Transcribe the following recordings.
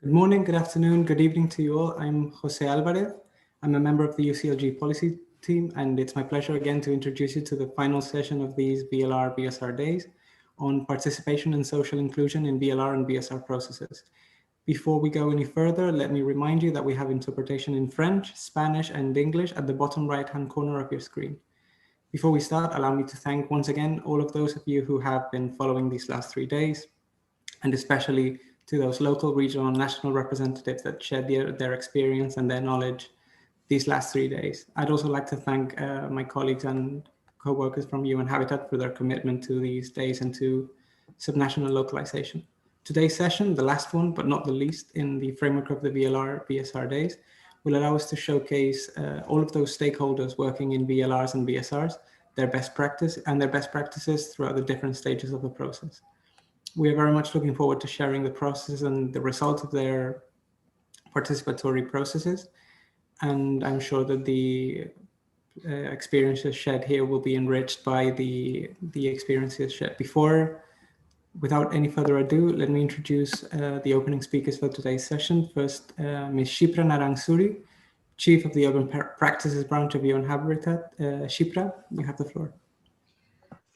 Good morning, good afternoon, good evening to you all. I'm Jose Alvarez. I'm a member of the UCLG policy team, and it's my pleasure again to introduce you to the final session of these VLR VSR days on participation and social inclusion in VLR and VSR processes. Before we go any further, let me remind you that we have interpretation in French, Spanish, and English at the bottom right-hand corner of your screen. Before we start, allow me to thank once again all of those of you who have been following these last 3 days, and especially to those local, regional, and national representatives that shared their experience and their knowledge these last 3 days. I'd also like to thank my colleagues and co-workers from UN Habitat for their commitment to these days and to subnational localization. Today's session, the last one, but not the least, in the framework of the VLR VSR Days, will allow us to showcase all of those stakeholders working in VLRs and VSRs, their best practices throughout the different stages of the process. We are very much looking forward to sharing the process and the results of their participatory processes. And I'm sure that the experiences shared here will be enriched by the experiences shared before. Without any further ado, let me introduce the opening speakers for today's session. First, Ms. Shipra Narangsuri, Chief of the Urban Practices Branch of UN Habitat. Shipra, you have the floor.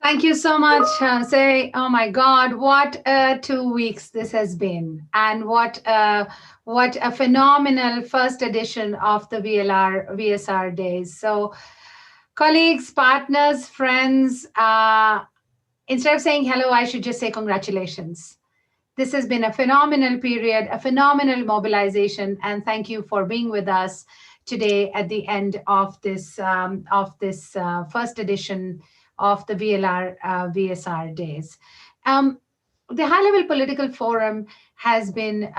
Thank you so much, Jose. Oh my God, what 2 weeks this has been, and what a phenomenal first edition of the VSR Days. So, colleagues, partners, friends, instead of saying hello, I should just say congratulations. This has been a phenomenal period, a phenomenal mobilization, and thank you for being with us today at the end of this first edition of the VLR VSR Days. The high-level political forum has been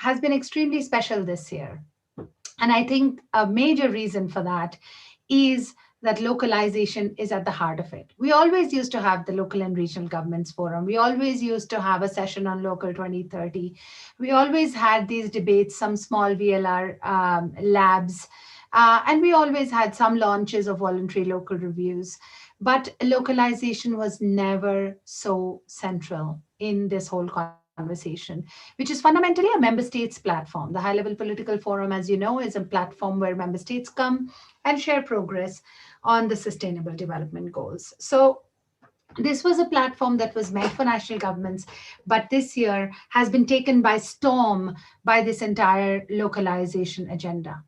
extremely special this year, and I think a major reason for that is that localization is at the heart of it. We always used to have the local and regional governments forum. We always used to have a session on local 2030. We always had these debates, some small VLR labs, and we always had some launches of voluntary local reviews. But localization was never so central in this whole conversation, which is fundamentally a member states platform. The high-level political forum, as you know, is a platform where member states come and share progress on the sustainable development goals. So this was a platform that was meant for national governments, but this year has been taken by storm by this entire localization agenda.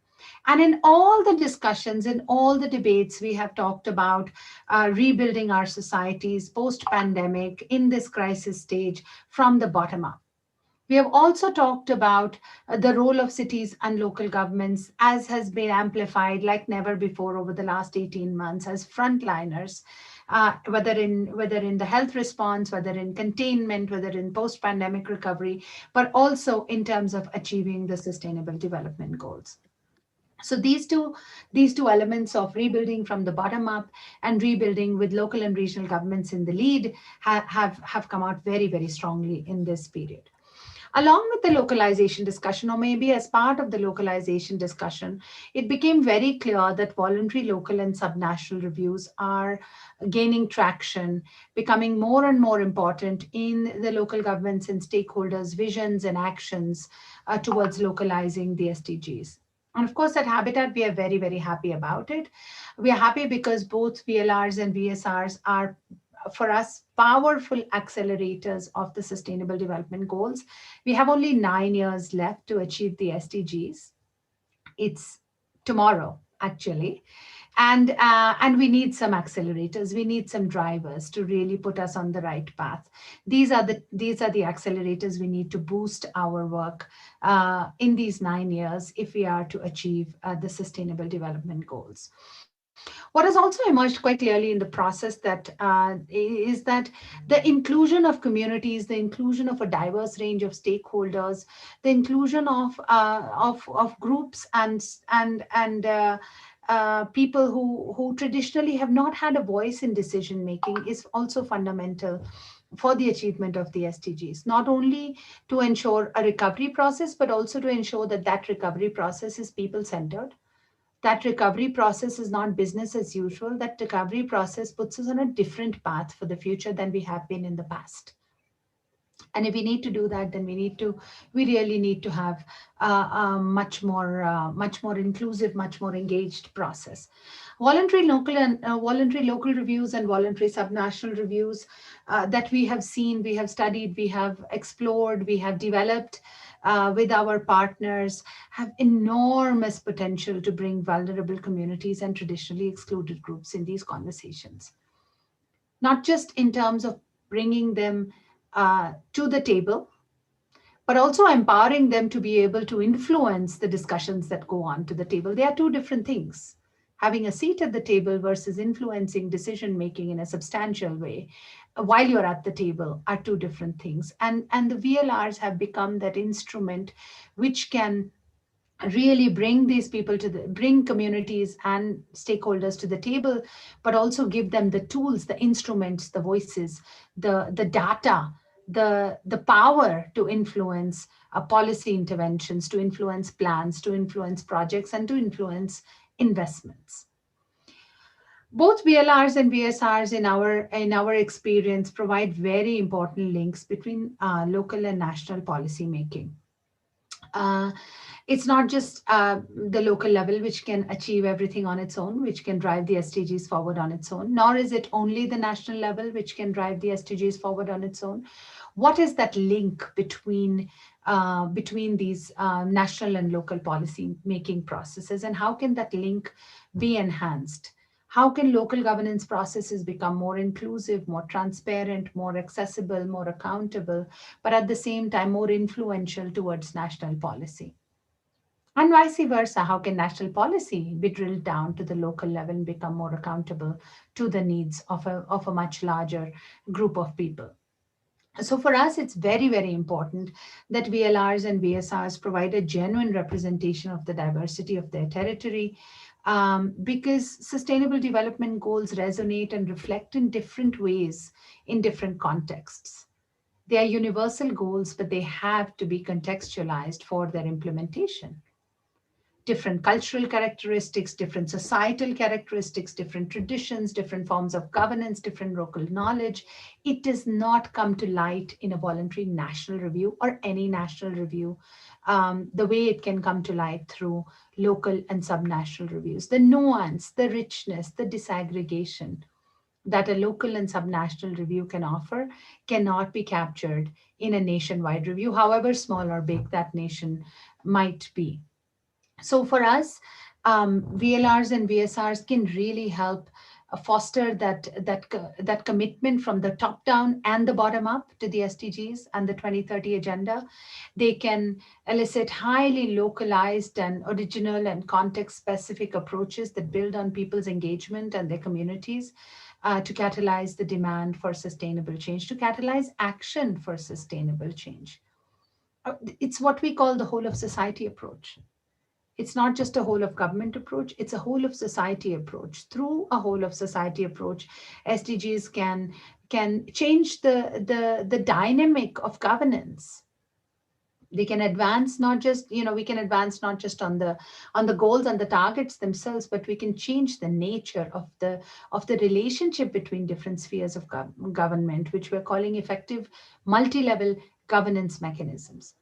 And in all the discussions, in all the debates, we have talked about rebuilding our societies post-pandemic in this crisis stage from the bottom up. We have also talked about the role of cities and local governments, as has been amplified like never before over the last 18 months as frontliners, whether in the health response, whether in containment, whether in post-pandemic recovery, but also in terms of achieving the sustainable development goals. So these two elements of rebuilding from the bottom up and rebuilding with local and regional governments in the lead have come out very, very strongly in this period. Along with the localization discussion, or maybe as part of the localization discussion, it became very clear that voluntary local and subnational reviews are gaining traction, becoming more and more important in the local governments and stakeholders' visions and actions towards localizing the SDGs. And of course, at Habitat, we are very, very happy about it. We are happy because both VLRs and VSRs are, for us, powerful accelerators of the Sustainable Development Goals. We have only 9 years left to achieve the SDGs. It's tomorrow, actually. And we need some accelerators. We need some drivers to really put us on the right path. These are the accelerators we need to boost our work in these 9 years if we are to achieve the Sustainable Development Goals. What has also emerged quite clearly in the process is that the inclusion of communities, the inclusion of a diverse range of stakeholders, the inclusion of groups and people who traditionally have not had a voice in decision making is also fundamental for the achievement of the SDGs, not only to ensure a recovery process, but also to ensure that recovery process is people-centered. That recovery process is not business as usual. That recovery process puts us on a different path for the future than we have been in the past. And if we need to do that, then we really need to have a much more inclusive, much more engaged process. Voluntary local reviews and voluntary subnational reviews that we have seen, we have studied, we have explored, we have developed with our partners, have enormous potential to bring vulnerable communities and traditionally excluded groups in these conversations. Not just in terms of bringing them to the table, but also empowering them to be able to influence the discussions that go on to the table. They are two different things. Having a seat at the table versus influencing decision making in a substantial way while you're at the table are two different things. And the VLRs have become that instrument which can really bring these people bring communities and stakeholders to the table, but also give them the tools, the instruments, the voices, the data, the power to influence policy interventions, to influence plans, to influence projects, and to influence investments. Both VLRs and VSRs in our experience provide very important links between local and national policy making. It's not just the local level which can achieve everything on its own, which can drive the SDGs forward on its own, nor is it only the national level which can drive the SDGs forward on its own. What is that link between these national and local policy making processes, and how can that link be enhanced? How can local governance processes become more inclusive, more transparent, more accessible, more accountable, but at the same time more influential towards national policy? And vice versa, how can national policy be drilled down to the local level and become more accountable to the needs of a much larger group of people? So for us, it's very, very important that VLRs and VSRs provide a genuine representation of the diversity of their territory, because sustainable development goals resonate and reflect in different ways in different contexts. They are universal goals, but they have to be contextualized for their implementation. Different cultural characteristics, different societal characteristics, different traditions, different forms of governance, different local knowledge. It does not come to light in a voluntary national review or any national review the way it can come to light through local and subnational reviews. The nuance, the richness, the disaggregation that a local and subnational review can offer cannot be captured in a nationwide review, however small or big that nation might be. So for us, VLRs and VSRs can really help foster that commitment from the top down and the bottom up to the SDGs and the 2030 agenda. They can elicit highly localized and original and context-specific approaches that build on people's engagement and their communities to catalyze the demand for sustainable change, to catalyze action for sustainable change. It's what we call the whole of society approach. It's not just a whole of government approach, it's a whole of society approach. Through a whole of society approach, SDGs can change the dynamic of governance. They can advance not just, we can advance not just on the goals and the targets themselves, but we can change the nature of the relationship between different spheres of government, which we're calling effective multi-level governance mechanisms.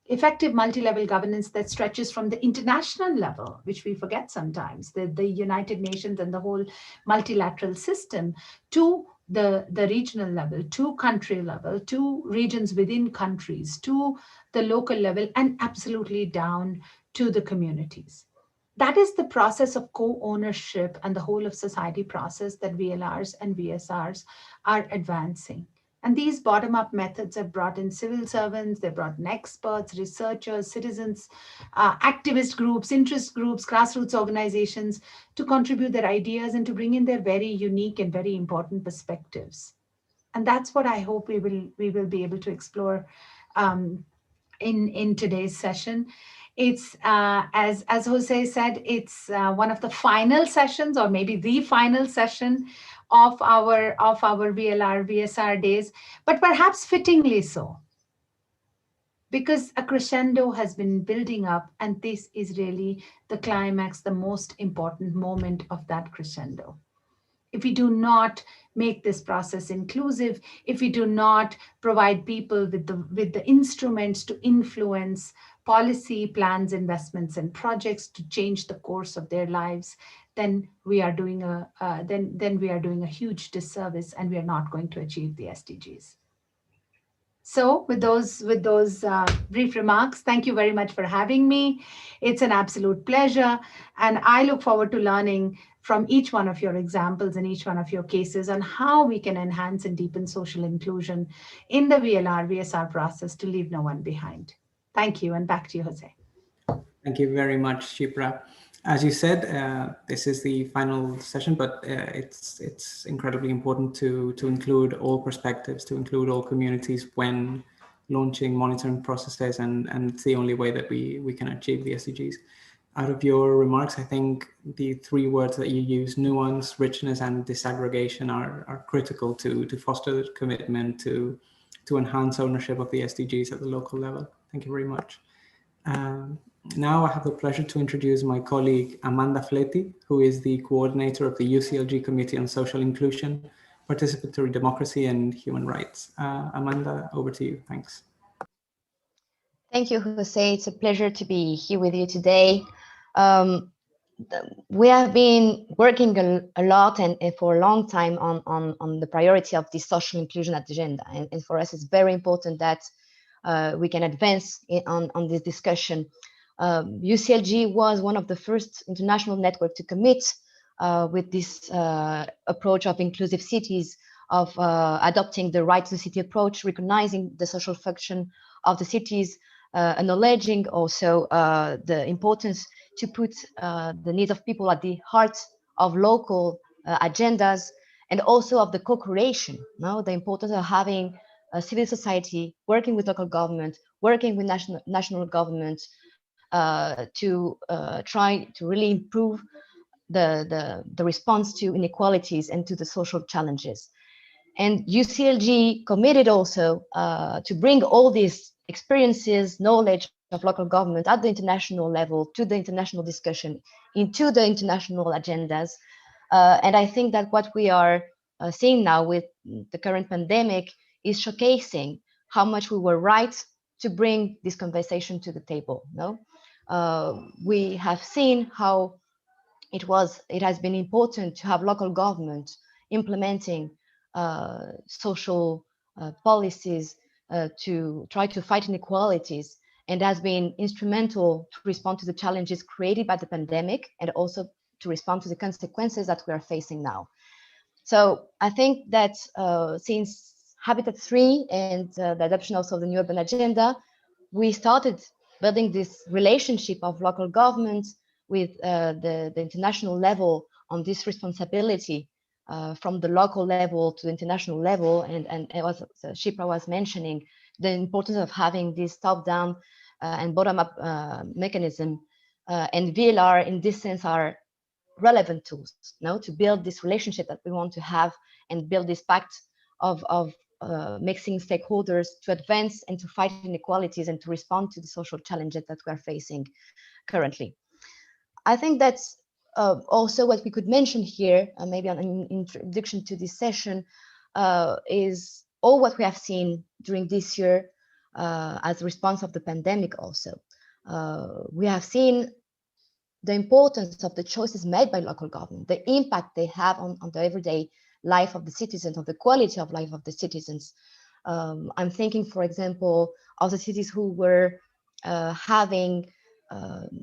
Effective multi-level governance that stretches from the international level, which we forget sometimes, the United Nations and the whole multilateral system, to the regional level, to country level, to regions within countries, to the local level, and absolutely down to the communities. That is the process of co-ownership and the whole of society process that VLRs and VSRs are advancing. And these bottom-up methods have brought in civil servants, they've brought in experts, researchers, citizens, activist groups, interest groups, grassroots organizations to contribute their ideas and to bring in their very unique and very important perspectives. And that's what I hope we will be able to explore in today's session. It's as Jose said, it's one of the final sessions, or maybe the final session of our VLR VSR days, but perhaps fittingly so, because a crescendo has been building up, and this is really the climax, the most important moment of that crescendo. if we do not make this process inclusive, if we do not provide people with the instruments to influence policy, plans, investments, and projects to change the course of their lives, then we are doing a huge disservice, and we are not going to achieve the SDGs. So with those brief remarks, thank you very much for having me. It's an absolute pleasure. And I look forward to learning from each one of your examples and each one of your cases on how we can enhance and deepen social inclusion in the VLR VSR process to leave no one behind. Thank you. And back to you, Jose. Thank you very much, Shipra. As you said, this is the final session, but it's incredibly important to include all perspectives, to include all communities when launching monitoring processes, and it's the only way that we can achieve the SDGs. Out of your remarks, I think the three words that you use, nuance, richness, and disaggregation, are critical to foster commitment, to enhance ownership of the SDGs at the local level. Thank you very much. Now I have the pleasure to introduce my colleague Amanda Fletti, who is the coordinator of the UCLG Committee on Social Inclusion, Participatory Democracy and Human Rights. Amanda, over to you. Thanks. Thank you, Jose. It's a pleasure to be here with you today. We have been working a lot and for a long time on the priority of the social inclusion agenda. And for us, it's very important that we can advance on this discussion. UCLG was one of the first international network to commit with this approach of inclusive cities, of adopting the right to the city approach, recognizing the social function of the cities, acknowledging also the importance to put the needs of people at the heart of local agendas, and also of the co-creation, the importance of having a civil society working with local government, working with national government, to try to really improve the response to inequalities and to the social challenges. And UCLG committed also to bring all these experiences, knowledge of local government at the international level, to the international discussion, into the international agendas. And I think that what we are seeing now with the current pandemic is showcasing how much we were right to bring this conversation to the table. We have seen how it has been important to have local government implementing social policies to try to fight inequalities, and has been instrumental to respond to the challenges created by the pandemic, and also to respond to the consequences that we are facing now. So I think that since Habitat 3 and the adoption also of the New Urban Agenda, we started building this relationship of local governments with the international level on this responsibility from the local level to the international level. And as Shipra was mentioning, the importance of having this top-down and bottom-up mechanism, and VLR in this sense are relevant tools to build this relationship that we want to have, and build this pact of mixing stakeholders to advance and to fight inequalities and to respond to the social challenges that we are facing currently. I think that's also what we could mention here, maybe on an introduction to this session, is all what we have seen during this year as a response of the pandemic also. We have seen the importance of the choices made by local government, the impact they have on the everyday life of the citizens, of the quality of life of the citizens. I'm thinking, for example, of the cities who were having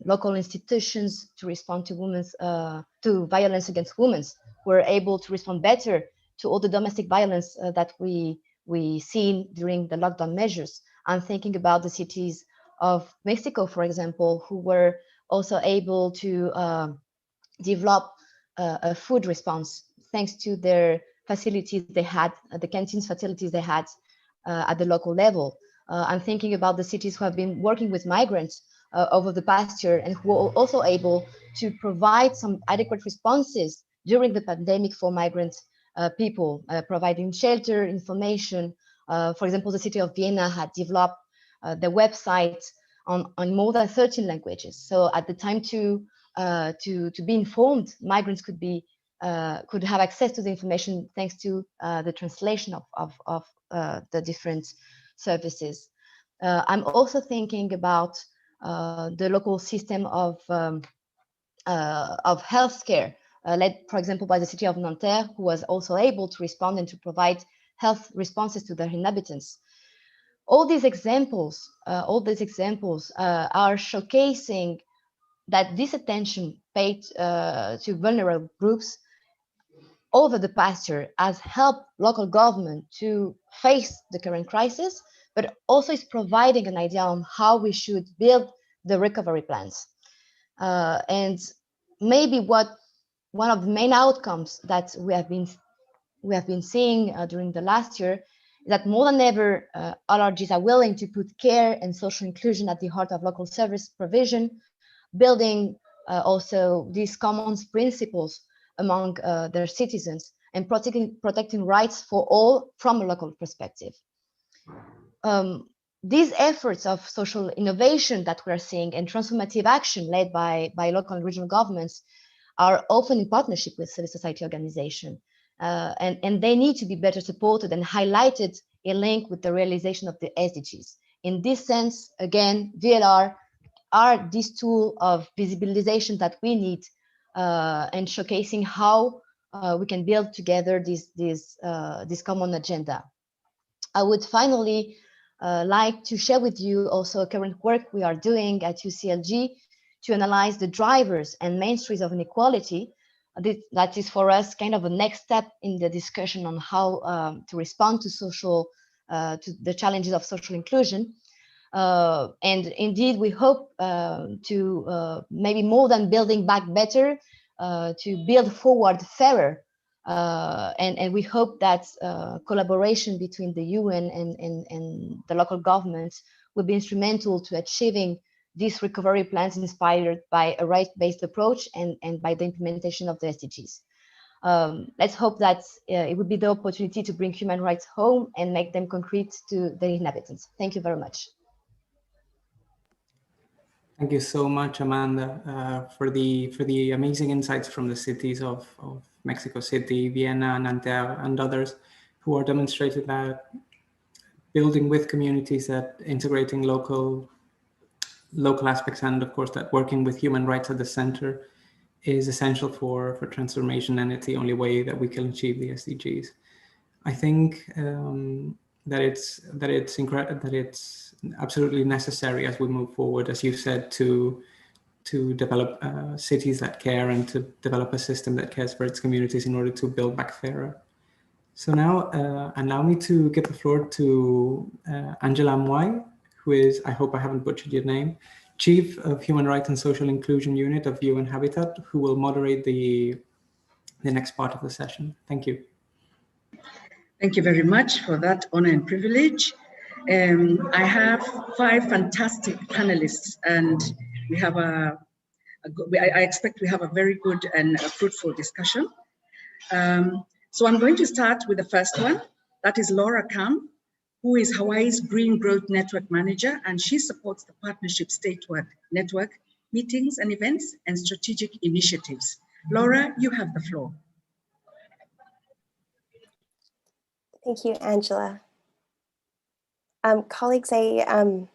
local institutions to respond to violence against women, were able to respond better to all the domestic violence that we seen during the lockdown measures. I'm thinking about the cities of Mexico, for example, who were also able to develop a food response thanks to their facilities they had, the canteens facilities they had at the local level. I'm thinking about the cities who have been working with migrants over the past year, and who were also able to provide some adequate responses during the pandemic for migrant people, providing shelter, information. For example, the city of Vienna had developed the website on more than 13 languages. So at the time to be informed, migrants could be could have access to the information thanks to the translation of the different services. I'm also thinking about the local system of healthcare, led, for example, by the city of Nanterre, who was also able to respond and to provide health responses to their inhabitants. All these examples are showcasing that this attention paid to vulnerable groups over the past year has helped local government to face the current crisis, but also is providing an idea on how we should build the recovery plans. And maybe one of the main outcomes that we have been seeing during the last year is that more than ever, LRGs are willing to put care and social inclusion at the heart of local service provision, building also these common principles among their citizens and protecting rights for all from a local perspective. These efforts of social innovation that we're seeing and transformative action led by local and regional governments are often in partnership with civil society organizations. And they need to be better supported and highlighted in link with the realization of the SDGs. In this sense, again, VLR are this tool of visibilization that we need and showcasing how we can build together this common agenda. I would finally like to share with you also current work we are doing at UCLG to analyze the drivers and mainstreams of inequality. That is for us kind of a next step in the discussion on how to respond to to the challenges of social inclusion. And indeed, we hope to maybe more than building back better, to build forward fairer. And we hope that collaboration between the UN and the local governments will be instrumental to achieving these recovery plans inspired by a rights-based approach and by the implementation of the SDGs. Let's hope that it would be the opportunity to bring human rights home and make them concrete to the inhabitants. Thank you very much. Thank you so much, Amanda, for the amazing insights from the cities of Mexico City, Vienna, Nanterre, and others, who are demonstrating that building with communities, that integrating local aspects, and of course that working with human rights at the center is essential for transformation, and it's the only way that we can achieve the SDGs. I think that it's absolutely necessary as we move forward, as you said, to develop cities that care and to develop a system that cares for its communities in order to build back fairer. So now allow me to give the floor to Angela Mwai, who is, I hope I haven't butchered your name, Chief of Human Rights and Social Inclusion Unit of UN Habitat, who will moderate the next part of the session. Thank you. Thank you very much for that honor and privilege. I have 5 fantastic panelists, and we have I expect we have a very good and a fruitful discussion. So I'm going to start with the first one. That is Laura Kam, who is Hawaii's Green Growth Network Manager, and she supports the Partnership Statewide Network meetings and events and strategic initiatives. Laura, you have the floor. Thank you, Angela. Colleagues, oh,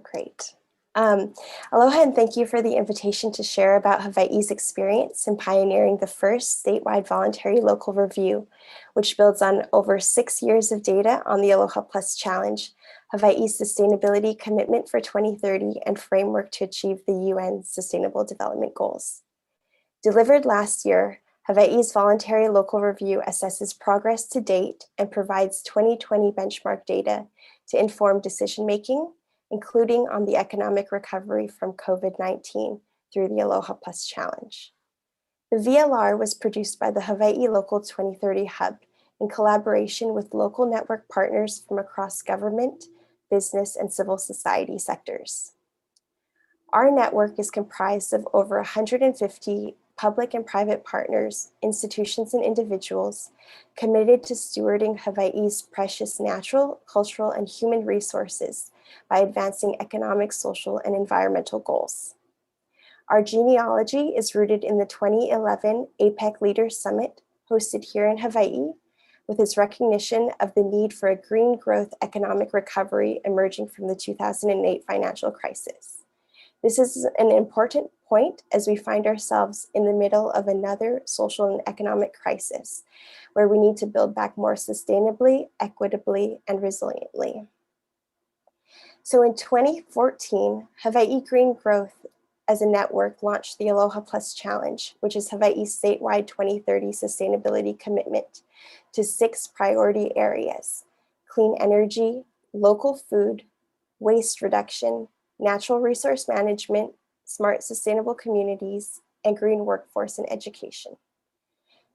great. Aloha, and thank you for the invitation to share about Hawaii's experience in pioneering the first statewide voluntary local review, which builds on over 6 years of data on the Aloha Plus Challenge, Hawaii's sustainability commitment for 2030 and framework to achieve the UN Sustainable Development Goals. Delivered last year, Hawaii's voluntary local review assesses progress to date and provides 2020 benchmark data to inform decision-making, including on the economic recovery from COVID-19 through the Aloha Plus Challenge. The VLR was produced by the Hawaii Local 2030 Hub in collaboration with local network partners from across government, business, and civil society sectors. Our network is comprised of over 150 public and private partners, institutions, and individuals committed to stewarding Hawaii's precious natural, cultural, and human resources by advancing economic, social, and environmental goals. Our genealogy is rooted in the 2011 APEC Leaders Summit hosted here in Hawaii, with its recognition of the need for a green growth economic recovery emerging from the 2008 financial crisis. This is an important point as we find ourselves in the middle of another social and economic crisis, where we need to build back more sustainably, equitably, and resiliently. So in 2014, Hawaii Green Growth as a network launched the Aloha Plus Challenge, which is Hawaii's statewide 2030 sustainability commitment to 6 priority areas: clean energy, local food, waste reduction, natural resource management, smart sustainable communities, and green workforce and education.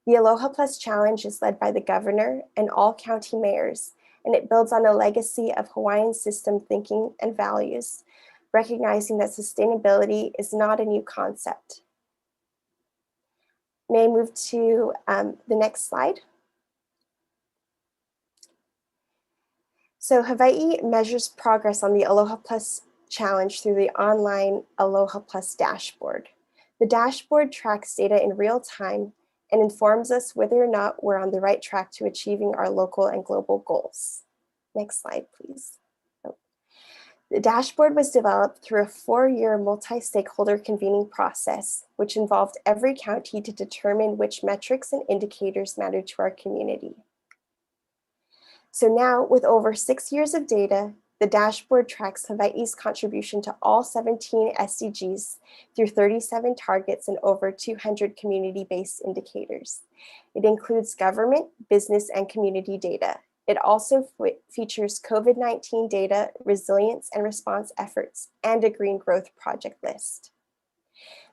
The Aloha Plus Challenge is led by the governor and all county mayors, and it builds on a legacy of Hawaiian system thinking and values, recognizing that sustainability is not a new concept. May I move to the next slide? So Hawaii measures progress on the Aloha Plus Challenge through the online Aloha Plus dashboard. The dashboard tracks data in real time and informs us whether or not we're on the right track to achieving our local and global goals. Next slide, please. The dashboard was developed through a 4-year multi-stakeholder convening process, which involved every county to determine which metrics and indicators matter to our community. So now, with over 6 years of data, the dashboard tracks Hawaii's contribution to all 17 SDGs through 37 targets and over 200 community-based indicators. It includes government, business, and community data. It also features COVID-19 data, resilience and response efforts, and a green growth project list.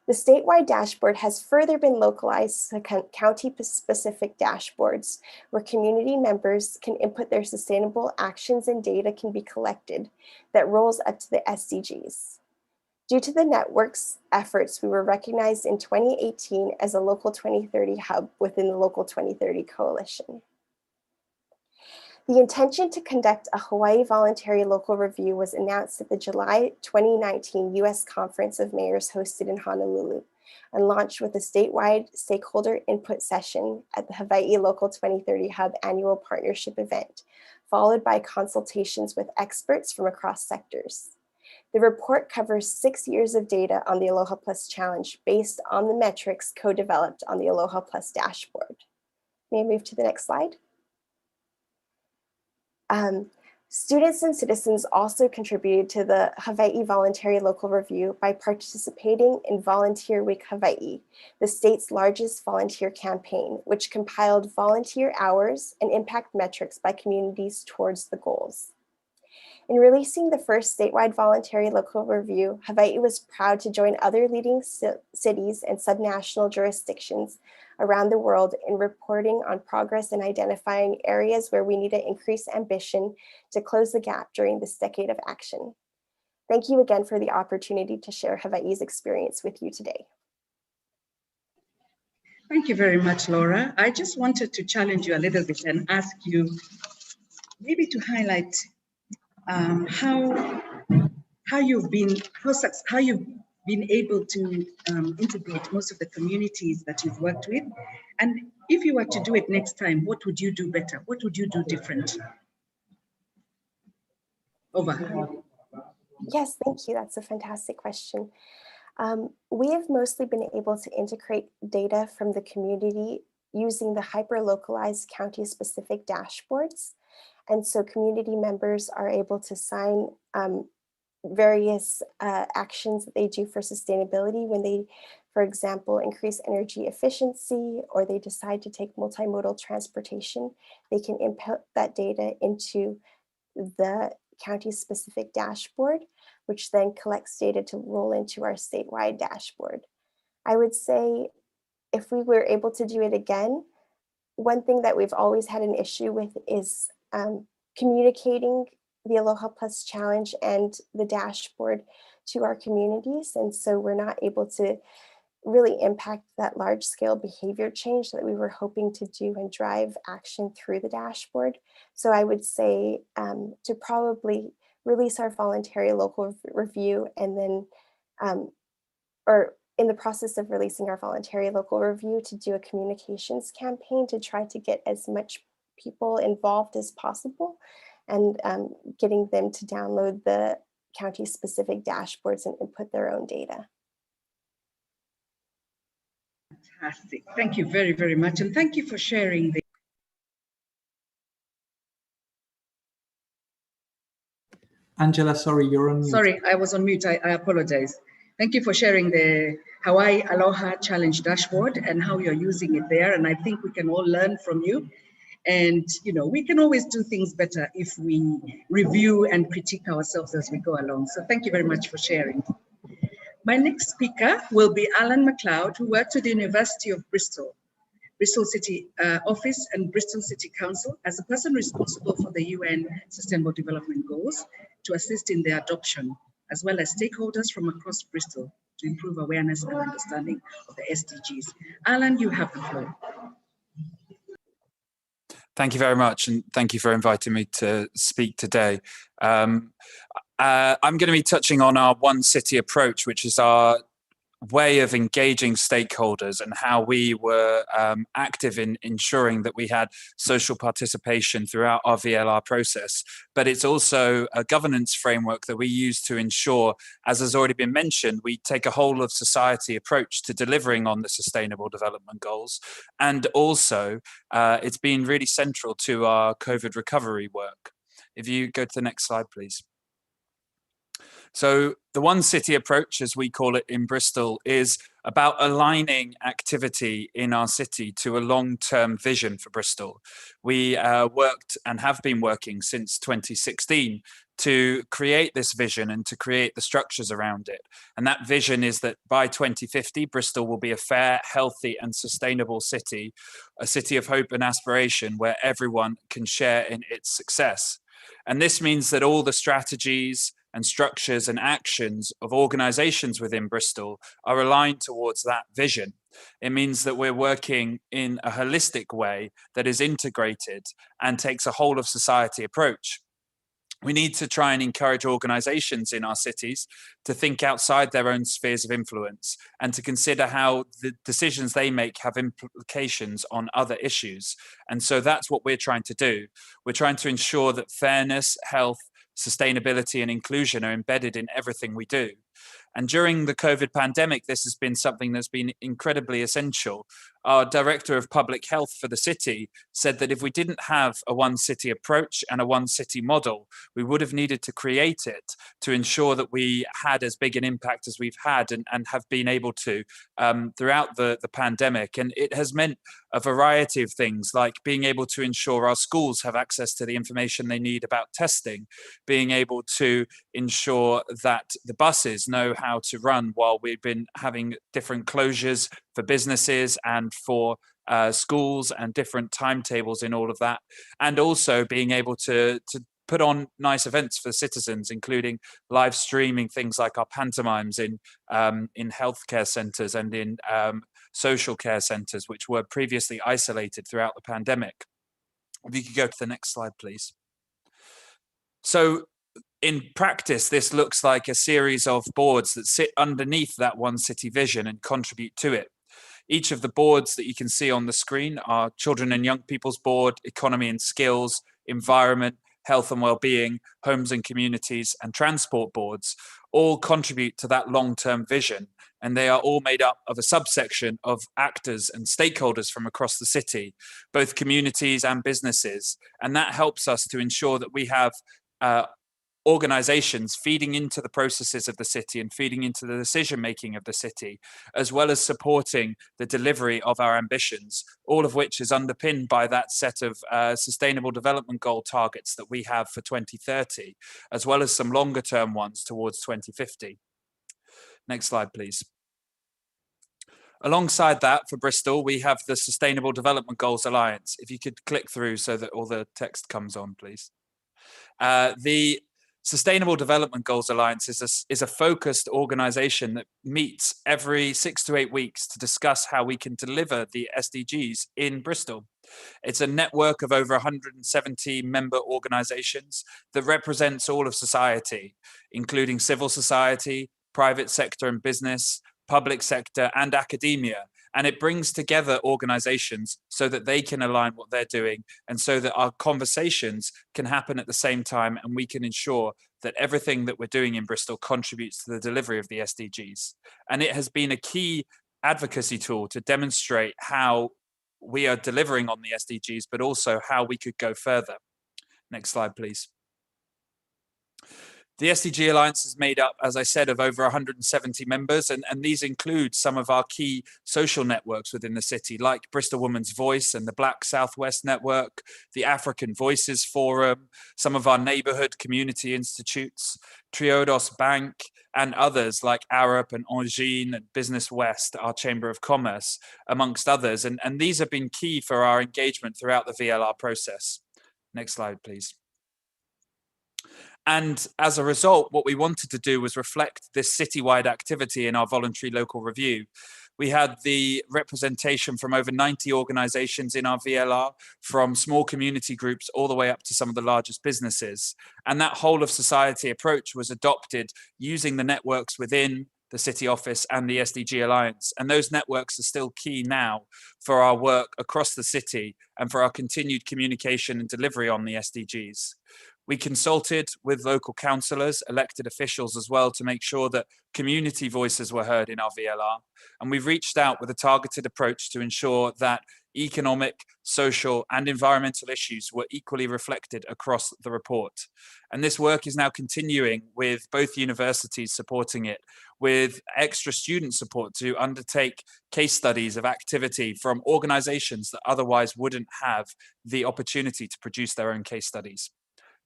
The statewide dashboard has further been localized to county-specific dashboards, where community members can input their sustainable actions and data can be collected that rolls up to the SDGs. Due to the network's efforts, we were recognized in 2018 as a Local 2030 hub within the Local 2030 Coalition. The intention to conduct a Hawaii voluntary local review was announced at the July 2019 U.S. Conference of Mayors hosted in Honolulu and launched with a statewide stakeholder input session at the Hawaii Local 2030 Hub annual partnership event, followed by consultations with experts from across sectors. The report covers 6 years of data on the Aloha Plus Challenge based on the metrics co-developed on the Aloha Plus dashboard. May I move to the next slide? Students and citizens also contributed to the Hawaii Voluntary Local Review by participating in Volunteer Week Hawaii, the state's largest volunteer campaign, which compiled volunteer hours and impact metrics by communities towards the goals. In releasing the first statewide voluntary local review, Hawaii was proud to join other leading cities and subnational jurisdictions around the world in reporting on progress and identifying areas where we need to increase ambition to close the gap during this decade of action. Thank you again for the opportunity to share Hawaii's experience with you today. Thank you very much, Laura. I just wanted to challenge you a little bit and ask you maybe to highlight how you've been able to integrate most of the communities that you've worked with, and if you were to do it next time, what would you do better? What would you do different? Over. Yes, thank you. That's a fantastic question. We have mostly been able to integrate data from the community using the hyper-localized county-specific dashboards. And so community members are able to sign various actions that they do for sustainability when they, for example, increase energy efficiency, or they decide to take multimodal transportation. They can input that data into the county-specific dashboard, which then collects data to roll into our statewide dashboard. I would say if we were able to do it again, one thing that we've always had an issue with is communicating the Aloha Plus Challenge and the dashboard to our communities. And so we're not able to really impact that large scale behavior change that we were hoping to do and drive action through the dashboard. So I would say to probably release our voluntary local review and then, or in the process of releasing our voluntary local review to do a communications campaign to try to get as much people involved as possible, and getting them to download the county-specific dashboards and input their own data. Fantastic. Thank you very, very much. And thank you for sharing the Angela, sorry, you're on mute. Sorry, I was on mute. I apologize. Thank you for sharing the Hawaii Aloha Challenge dashboard and how you're using it there. And I think we can all learn from you. And, you know, we can always do things better if we review and critique ourselves as we go along. So thank you very much for sharing. My next speaker will be Alan McLeod, who worked at the University of Bristol, Bristol City Office and Bristol City Council as a person responsible for the UN Sustainable Development Goals to assist in their adoption, as well as stakeholders from across Bristol to improve awareness and understanding of the SDGs. Alan, you have the floor. Thank you very much, and thank you for inviting me to speak today. I'm going to be touching on our One City approach, which is our way of engaging stakeholders and how we were active in ensuring that we had social participation throughout our VLR process. But it's also a governance framework that we use to ensure, as has already been mentioned, we take a whole of society approach to delivering on the Sustainable Development Goals. And also, it's been really central to our COVID recovery work. If you go to the next slide, please. So the One City approach, as we call it in Bristol, is about aligning activity in our city to a long-term vision for Bristol. We worked and have been working since 2016 to create this vision and to create the structures around it. And that vision is that by 2050, Bristol will be a fair, healthy and sustainable city, a city of hope and aspiration where everyone can share in its success. And this means that all the strategies and structures and actions of organizations within Bristol are aligned towards that vision. It means that we're working in a holistic way that is integrated and takes a whole of society approach. We need to try and encourage organizations in our cities to think outside their own spheres of influence and to consider how the decisions they make have implications on other issues. And so that's what we're trying to do. We're trying to ensure that fairness, health, sustainability and inclusion are embedded in everything we do. And during the COVID pandemic, this has been something that's been incredibly essential. Our Director of Public Health for the city said that if we didn't have a One City approach and a One City model, we would have needed to create it to ensure that we had as big an impact as we've had and have been able to throughout the pandemic. And it has meant a variety of things, like being able to ensure our schools have access to the information they need about testing, being able to ensure that the buses know how to run while we've been having different closures for businesses and for schools and different timetables in all of that. And also being able to put on nice events for citizens, including live streaming things like our pantomimes in healthcare centres and in social care centres, which were previously isolated throughout the pandemic. If you could go to the next slide, please. So in practice, this looks like a series of boards that sit underneath that One City vision and contribute to it. Each of the boards that you can see on the screen are Children and Young People's Board, Economy and Skills, Environment, Health and Wellbeing, Homes and Communities, and Transport boards, all contribute to that long-term vision. And they are all made up of a subsection of actors and stakeholders from across the city, both communities and businesses. And that helps us to ensure that we have organizations feeding into the processes of the city and feeding into the decision making of the city, as well as supporting the delivery of our ambitions, all of which is underpinned by that set of Sustainable Development Goal targets that we have for 2030, as well as some longer term ones towards 2050. Next slide, please. Alongside that, for Bristol, we have the Sustainable Development Goals Alliance. If you could click through so that all the text comes on, please. The Sustainable Development Goals Alliance is a focused organization that meets every 6 to 8 weeks to discuss how we can deliver the SDGs in Bristol. It's a network of over 170 member organizations that represents all of society, including civil society, private sector and business, public sector, and academia. And it brings together organizations so that they can align what they're doing and so that our conversations can happen at the same time, and we can ensure that everything that we're doing in Bristol contributes to the delivery of the SDGs. And it has been a key advocacy tool to demonstrate how we are delivering on the SDGs, but also how we could go further. Next slide, please. The SDG Alliance is made up, as I said, of over 170 members, and these include some of our key social networks within the city, like Bristol Women's Voice and the Black Southwest Network, the African Voices Forum, some of our neighborhood community institutes, Triodos Bank, and others like Arup and Angine and Business West, our Chamber of Commerce, amongst others. And these have been key for our engagement throughout the VLR process. Next slide, please. And as a result, what we wanted to do was reflect this citywide activity in our voluntary local review. We had the representation from over 90 organizations in our VLR, from small community groups all the way up to some of the largest businesses. And that whole of society approach was adopted using the networks within the City Office and the SDG Alliance. And those networks are still key now for our work across the city and for our continued communication and delivery on the SDGs. We consulted with local councillors, elected officials as well, to make sure that community voices were heard in our VLR. And we've reached out with a targeted approach to ensure that economic, social, and environmental issues were equally reflected across the report. And this work is now continuing with both universities supporting it, with extra student support to undertake case studies of activity from organizations that otherwise wouldn't have the opportunity to produce their own case studies.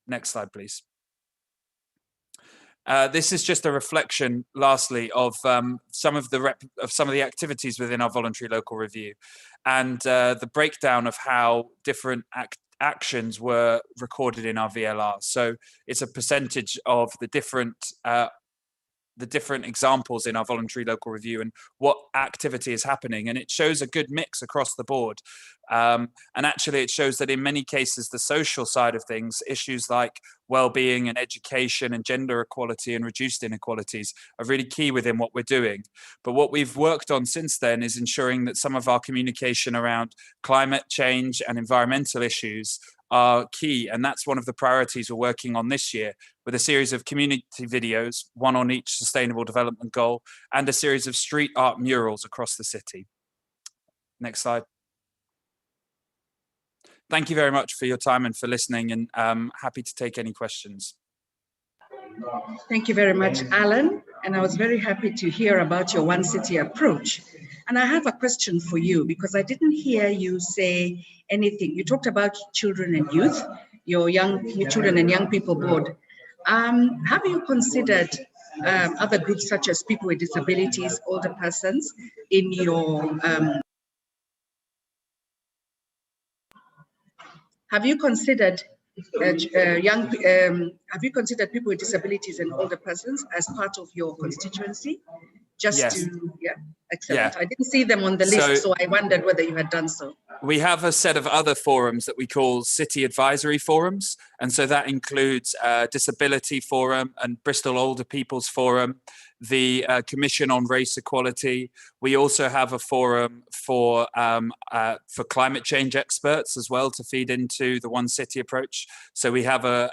Next slide, please. This is just a reflection, lastly, of some of the activities within our voluntary local review, and the breakdown of how different actions were recorded in our VLR. So it's a percentage of the different examples in our voluntary local review and what activity is happening. And it shows a good mix across the board. And actually it shows that in many cases, the social side of things, issues like well-being and education and gender equality and reduced inequalities are really key within what we're doing. But what we've worked on since then is ensuring that some of our communication around climate change and environmental issues are key. And that's one of the priorities we're working on this year, with a series of community videos, one on each sustainable development goal, and a series of street art murals across the city. Next slide. Thank you very much for your time and for listening, and happy to take any questions. Thank you very much, Alan. And I was very happy to hear about your One City approach. And I have a question for you, because I didn't hear you say anything. You talked about children and youth, your children and young people board. Have you considered other groups such as people with disabilities, older persons in your have you considered people with disabilities and older persons as part of your constituency? Yes. Excellent. Yeah. I didn't see them on the list, so I wondered whether you had done so. We have a set of other forums that we call City Advisory Forums. And so that includes Disability Forum and Bristol Older People's Forum, the Commission on Race Equality. We also have a forum for climate change experts as well, to feed into the One City approach. So we have a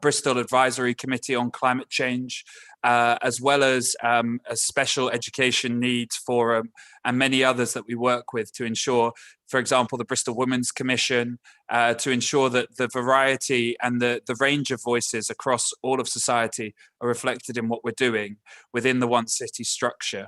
Bristol Advisory Committee on Climate Change, as well as a Special Education Needs Forum, and many others that we work with to ensure, for example, the Bristol Women's Commission, to ensure that the variety and the range of voices across all of society are reflected in what we're doing within the One City structure.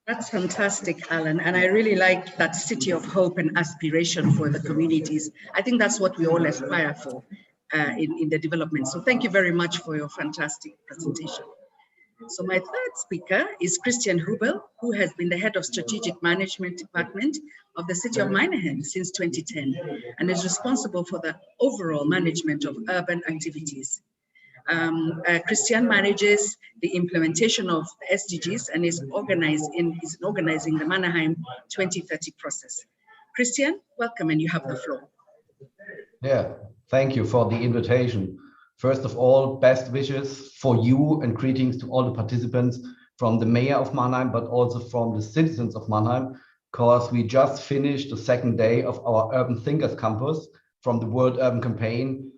That's fantastic, Alan. And I really like that city of hope and aspiration for the communities. I think that's what we all aspire for in the development. So thank you very much for your fantastic presentation. So my third speaker is Christian Hubel, who has been the head of Strategic Management Department of the City of Minehead since 2010, and is responsible for the overall management of urban activities. Christian manages the implementation of SDGs and is organizing the Mannheim 2030 process. Christian, welcome, and you have the floor. Yeah, thank you for the invitation. First of all, best wishes for you and greetings to all the participants from the mayor of Mannheim, but also from the citizens of Mannheim, because we just finished the second day of our Urban Thinkers Campus from the World Urban Campaign,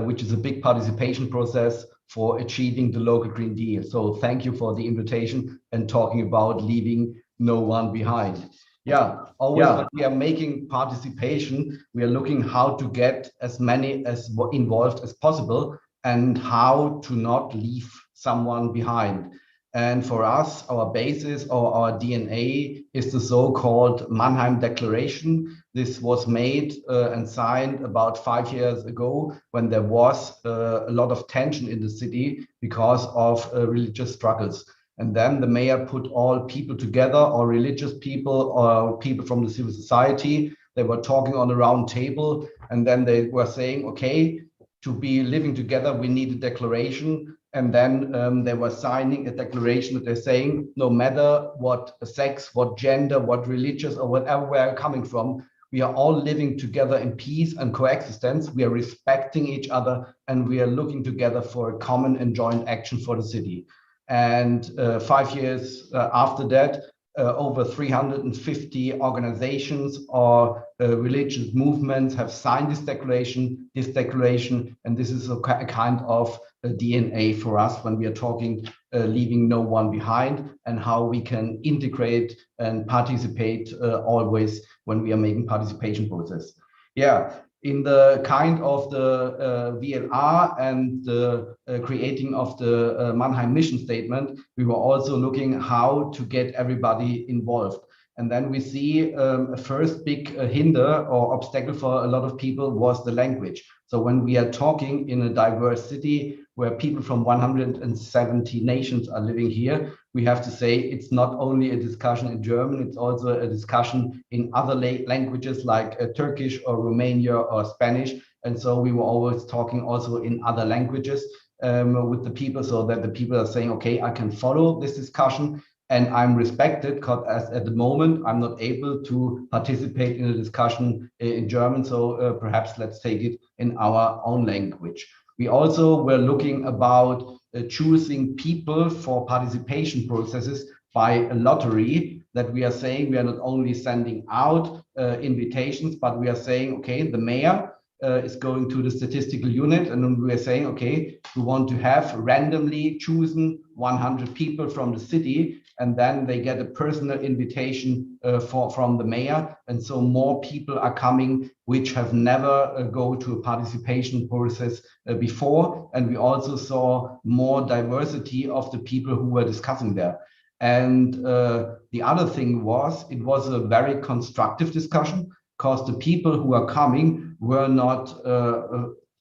which is a big participation process for achieving the local Green Deal. So thank you for the invitation and talking about leaving no one behind. Yeah, always when we are making participation, we are looking how to get as many as involved as possible and how to not leave someone behind. And for us, our basis or our DNA is the so-called Mannheim Declaration. This was made and signed about 5 years ago when there was a lot of tension in the city because of religious struggles. And then the mayor put all people together, or religious people or people from the civil society. They were talking on a round table, and then they were saying, okay, to be living together, we need a declaration. And then they were signing a declaration that they're saying, no matter what sex, what gender, what religious, or whatever we're coming from, we are all living together in peace and coexistence. We are respecting each other, and we are looking together for a common and joint action for the city. And 5 years after that, over 350 organizations or religious movements have signed this declaration, and this is a kind of a DNA for us when we are talking leaving no one behind, and how we can integrate and participate always when we are making participation process. Yeah. In the kind of the VLR and the creating of the Mannheim mission statement, we were also looking how to get everybody involved. And then we see a first big hinder or obstacle for a lot of people was the language. So when we are talking in a diverse city where people from 170 nations are living here, we have to say it's not only a discussion in German, it's also a discussion in other languages like Turkish or Romania or Spanish. And so we were always talking also in other languages with the people, so that the people are saying, okay, I can follow this discussion and I'm respected, because at the moment I'm not able to participate in a discussion in German. So perhaps let's take it in our own language. We also were looking about choosing people for participation processes by a lottery, that we are saying we are not only sending out invitations, but we are saying, okay, the mayor is going to the statistical unit, and then we are saying, okay, we want to have randomly chosen 100 people from the city, and then they get a personal invitation from the mayor. And so more people are coming which have never go to a participation process before. And we also saw more diversity of the people who were discussing there. And the other thing was, it was a very constructive discussion, because the people who are coming were not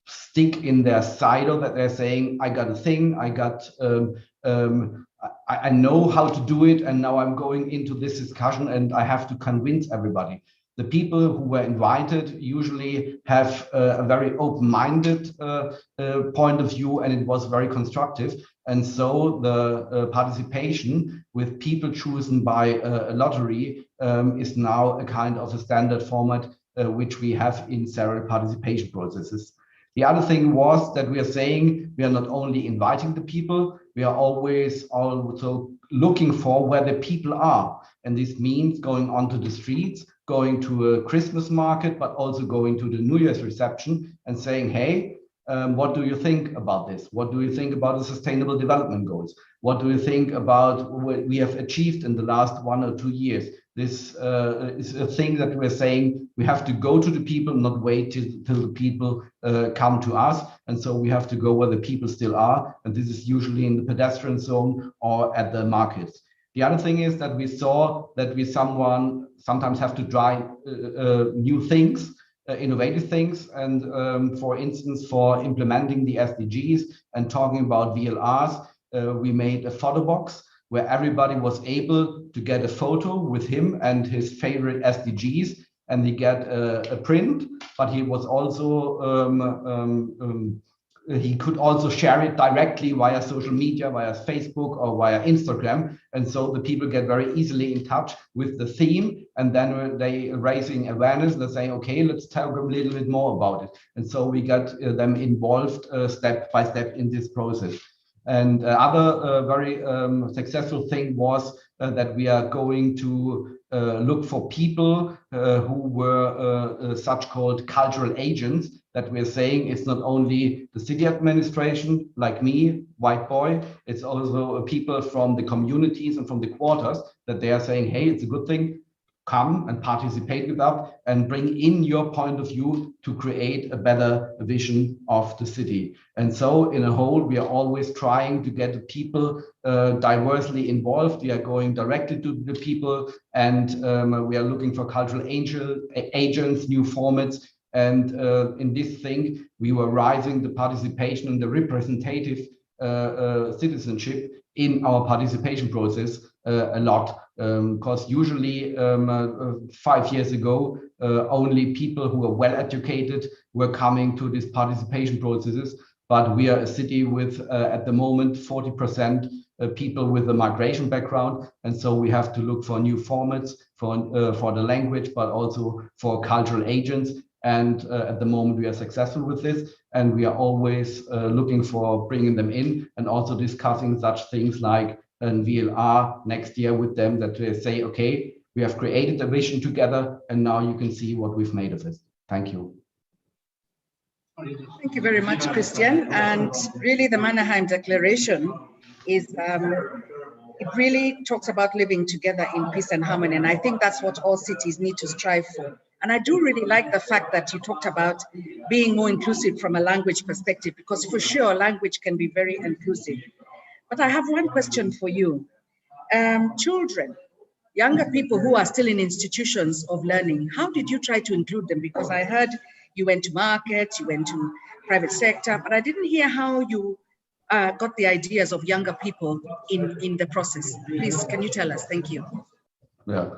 stick in their silo that they're saying, I got a thing, I know how to do it, and now I'm going into this discussion and I have to convince everybody. The people who were invited usually have a very open-minded point of view, and it was very constructive. And so the participation with people chosen by a lottery is now a kind of a standard format which we have in several participation processes. The other thing was that we are saying we are not only inviting the people, we are always also looking for where the people are. And this means going onto the streets, going to a Christmas market, but also going to the New Year's reception and saying, hey, what do you think about this? What do you think about the Sustainable Development Goals? What do you think about what we have achieved in the last 1 or 2 years? This is a thing that we're saying we have to go to the people, not wait till the people come to us. And so we have to go where the people still are. And this is usually in the pedestrian zone or at the markets. The other thing is that we saw that we sometimes have to try new things, innovative things. And for instance, for implementing the SDGs and talking about VLRs, we made a photo box where everybody was able to get a photo with him and his favorite SDGs, and he get a print, but he was also he could also share it directly via social media, via Facebook or via Instagram. And so the people get very easily in touch with the theme, and then they raising awareness. They're saying, okay, let's talk a little bit more about it. And so we got them involved step by step in this process. And other very successful thing was that we are going to look for people who were such-called cultural agents, that we're saying it's not only the city administration, like me, white boy, it's also people from the communities and from the quarters, that they are saying, hey, it's a good thing, come and participate with us and bring in your point of view to create a better vision of the city. And so in a whole, we are always trying to get the people diversely involved. We are going directly to the people, and we are looking for cultural agents, new formats. And in this thing, we were rising the participation and the representative citizenship in our participation process a lot. Because usually 5 years ago, only people who are well educated were coming to these participation processes. But we are a city with, at the moment, 40% people with a migration background. And so we have to look for new formats for the language, but also for cultural agents. And at the moment, we are successful with this. And we are always looking for bringing them in and also discussing such things like and VLR next year with them, that they say, okay, we have created a vision together and now you can see what we've made of it. Thank you. Thank you very much, Christian. And really the Mannheim Declaration is, it really talks about living together in peace and harmony. And I think that's what all cities need to strive for. And I do really like the fact that you talked about being more inclusive from a language perspective, because for sure, language can be very inclusive. But I have one question for you. Children, younger people who are still in institutions of learning, how did you try to include them? Because I heard you went to markets, you went to private sector, but I didn't hear how you got the ideas of younger people in the process. Please, can you tell us? Thank you. Yeah.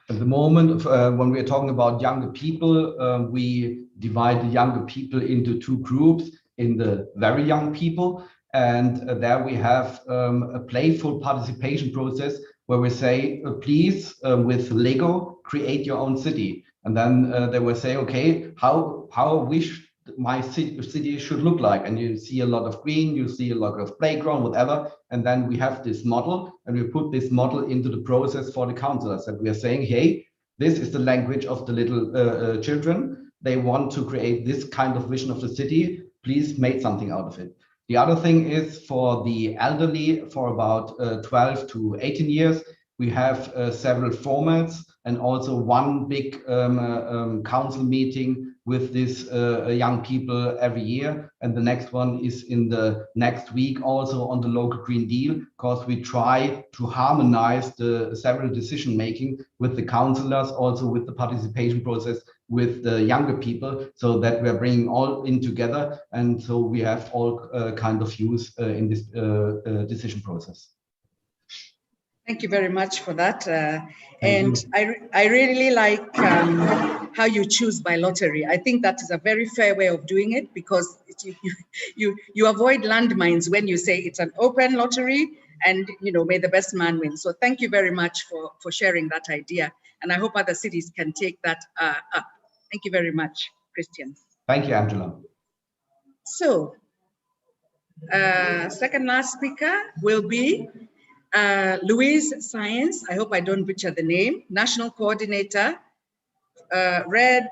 At the moment, when we're talking about younger people, we divide the younger people into two groups, in the very young people. And there we have a playful participation process where we say, please, with Lego, create your own city. And then they will say, okay, how I wish my city should look like. And you see a lot of green, you see a lot of playground, whatever. And then we have this model, and we put this model into the process for the councillors. And we are saying, hey, this is the language of the little children. They want to create this kind of vision of the city. Please make something out of it. The other thing is for the elderly, for about 12 to 18 years, we have several formats and also one big council meeting with these young people every year. And the next one is in the next week, also on the local Green Deal, because we try to harmonize the several decision making with the councillors, also with the participation process with the younger people, so that we're bringing all in together. And so we have all kind of views in this decision process. Thank you very much for that. And I really like how you choose by lottery. I think that is a very fair way of doing it, because you avoid landmines when you say it's an open lottery and, you know, may the best man win. So thank you very much for sharing that idea. And I hope other cities can take that up. Thank you very much, Christian. Thank you, Angela. So, second last speaker will be Louise Science. I hope I don't butcher the name. National Coordinator. Red,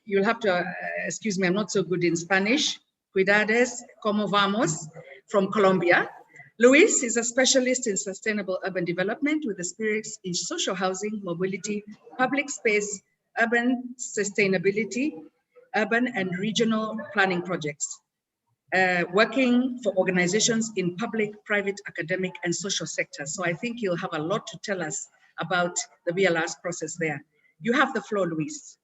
you'll have to excuse me, I'm not so good in Spanish. Cuidades, como vamos, from Colombia. Luis is a specialist in sustainable urban development with experience in social housing, mobility, public space, urban sustainability, urban and regional planning projects, working for organizations in public, private, academic, and social sectors. So I think you'll have a lot to tell us about the VLR's process there. You have the floor, Luis.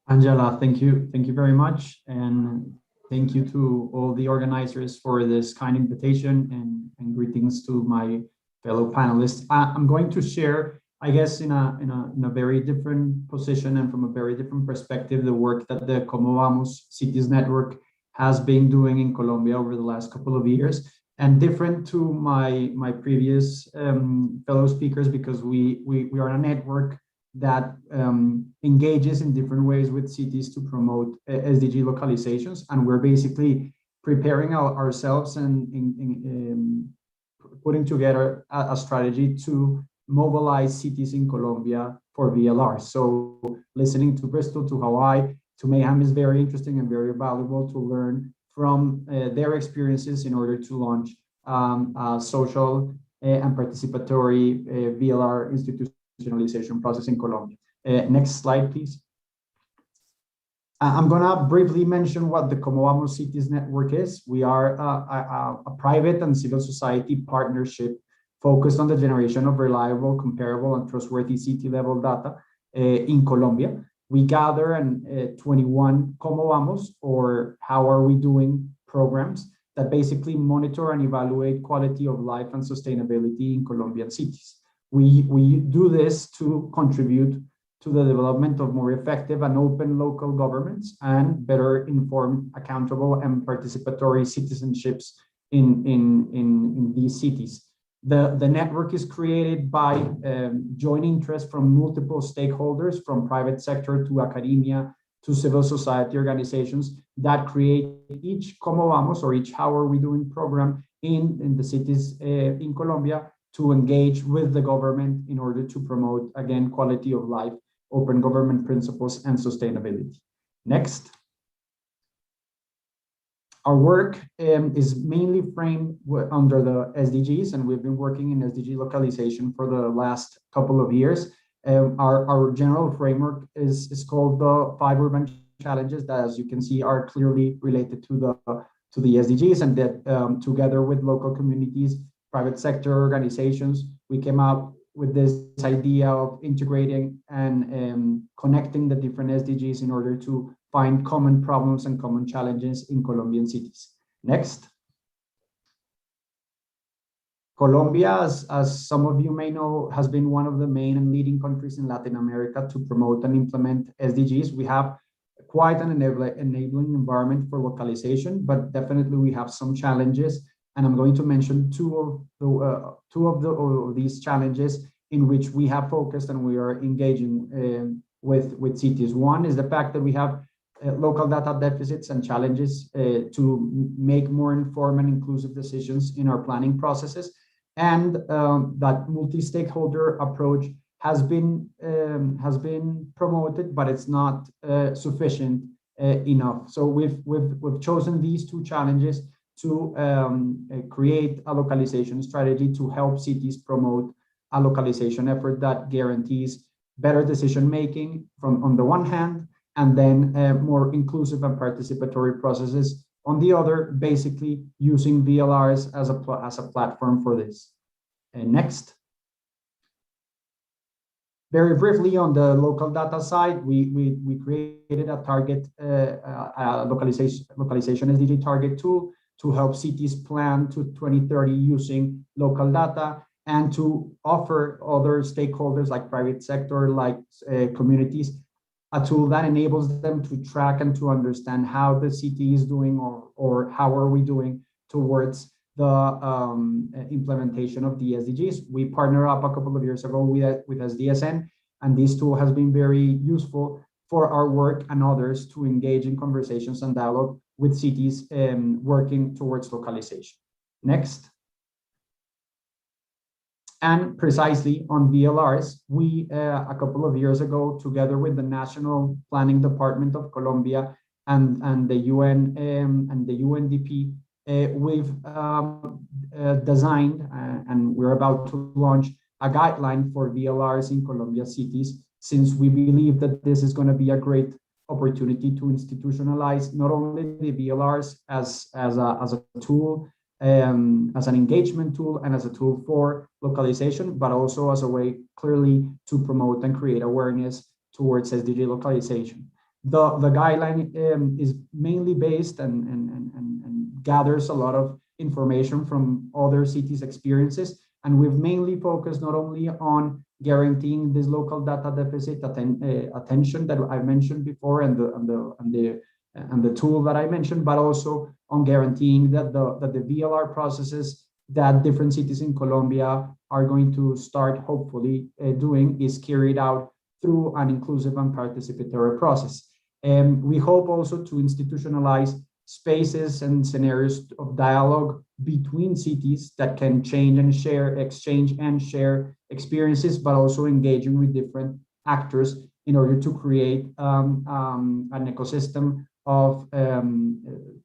Angela, thank you. Thank you very much. And thank you to all the organizers for this kind invitation, and greetings to my fellow panelists. I'm going to share, I guess, in a very different position and from a very different perspective, the work that the Como Vamos Cities Network has been doing in Colombia over the last couple of years, and different to my previous fellow speakers, because we are a network that engages in different ways with cities to promote SDG localizations, and we're basically preparing ourselves and putting together a strategy to mobilize cities in Colombia for VLR. So listening to Bristol, to Hawaii, to Mayhem is very interesting and very valuable to learn from their experiences in order to launch a social and participatory VLR institutionalization process in Colombia. Next slide, please. I'm going to briefly mention what the Como Vamos Cities Network is. We are a private and civil society partnership focused on the generation of reliable, comparable, and trustworthy city-level data in Colombia. We gather 21 Como Vamos, or how are we doing, programs that basically monitor and evaluate quality of life and sustainability in Colombian cities. We do this to contribute to the development of more effective and open local governments and better informed, accountable, and participatory citizenships in these cities. The network is created by joint interest from multiple stakeholders, from private sector to academia to civil society organizations that create each Como Vamos, or each How Are We Doing program in the cities in Colombia, to engage with the government in order to promote, again, quality of life, open government principles, and sustainability. Next. Our work is mainly framed under the SDGs, and we've been working in SDG localization for the last couple of years. Our general framework is called the 5 urban challenges that, as you can see, are clearly related to the SDGs, and that together with local communities, private sector organizations, we came up with this idea of integrating and connecting the different SDGs in order to find common problems and common challenges in Colombian cities. Next. Colombia, as some of you may know, has been one of the main and leading countries in Latin America to promote and implement SDGs. We have quite an enabling environment for localization, but definitely we have some challenges. And I'm going to mention two of these challenges in which we have focused and we are engaging with cities. One is the fact that we have local data deficits and challenges to make more informed and inclusive decisions in our planning processes, and that multi-stakeholder approach has been promoted, but it's not sufficient enough. So we've chosen these two challenges to create a localization strategy to help cities promote a localization effort that guarantees better decision making on the one hand, and then more inclusive and participatory processes on the other, basically using VLRs as a platform for this. And next. Very briefly on the local data side, we created a target localization SDG target tool to help cities plan to 2030 using local data, and to offer other stakeholders like private sector, like communities, a tool that enables them to track and to understand how the city is doing, or how are we doing towards the implementation of the SDGs. We partnered up a couple of years ago with SDSN, and this tool has been very useful for our work and others to engage in conversations and dialogue with cities working towards localization. Next. And precisely on VLRs, we, a couple of years ago, together with the National Planning Department of Colombia and the UN and the UNDP, we've designed and we're about to launch a guideline for VLRs in Colombia cities, since we believe that this is going to be a great opportunity to institutionalize not only the VLRs as a tool, as an engagement tool and as a tool for localization, but also as a way clearly to promote and create awareness towards SDG localization. The guideline is mainly based and gathers a lot of information from other cities' experiences, and we've mainly focused not only on guaranteeing this local data deficit attention that I mentioned before, and the tool that I mentioned, but also on guaranteeing that the VLR processes that different cities in Colombia are going to start hopefully doing is carried out through an inclusive and participatory process. And we hope also to institutionalize spaces and scenarios of dialogue between cities that can change and share, exchange and share experiences, but also engaging with different actors in order to create an ecosystem of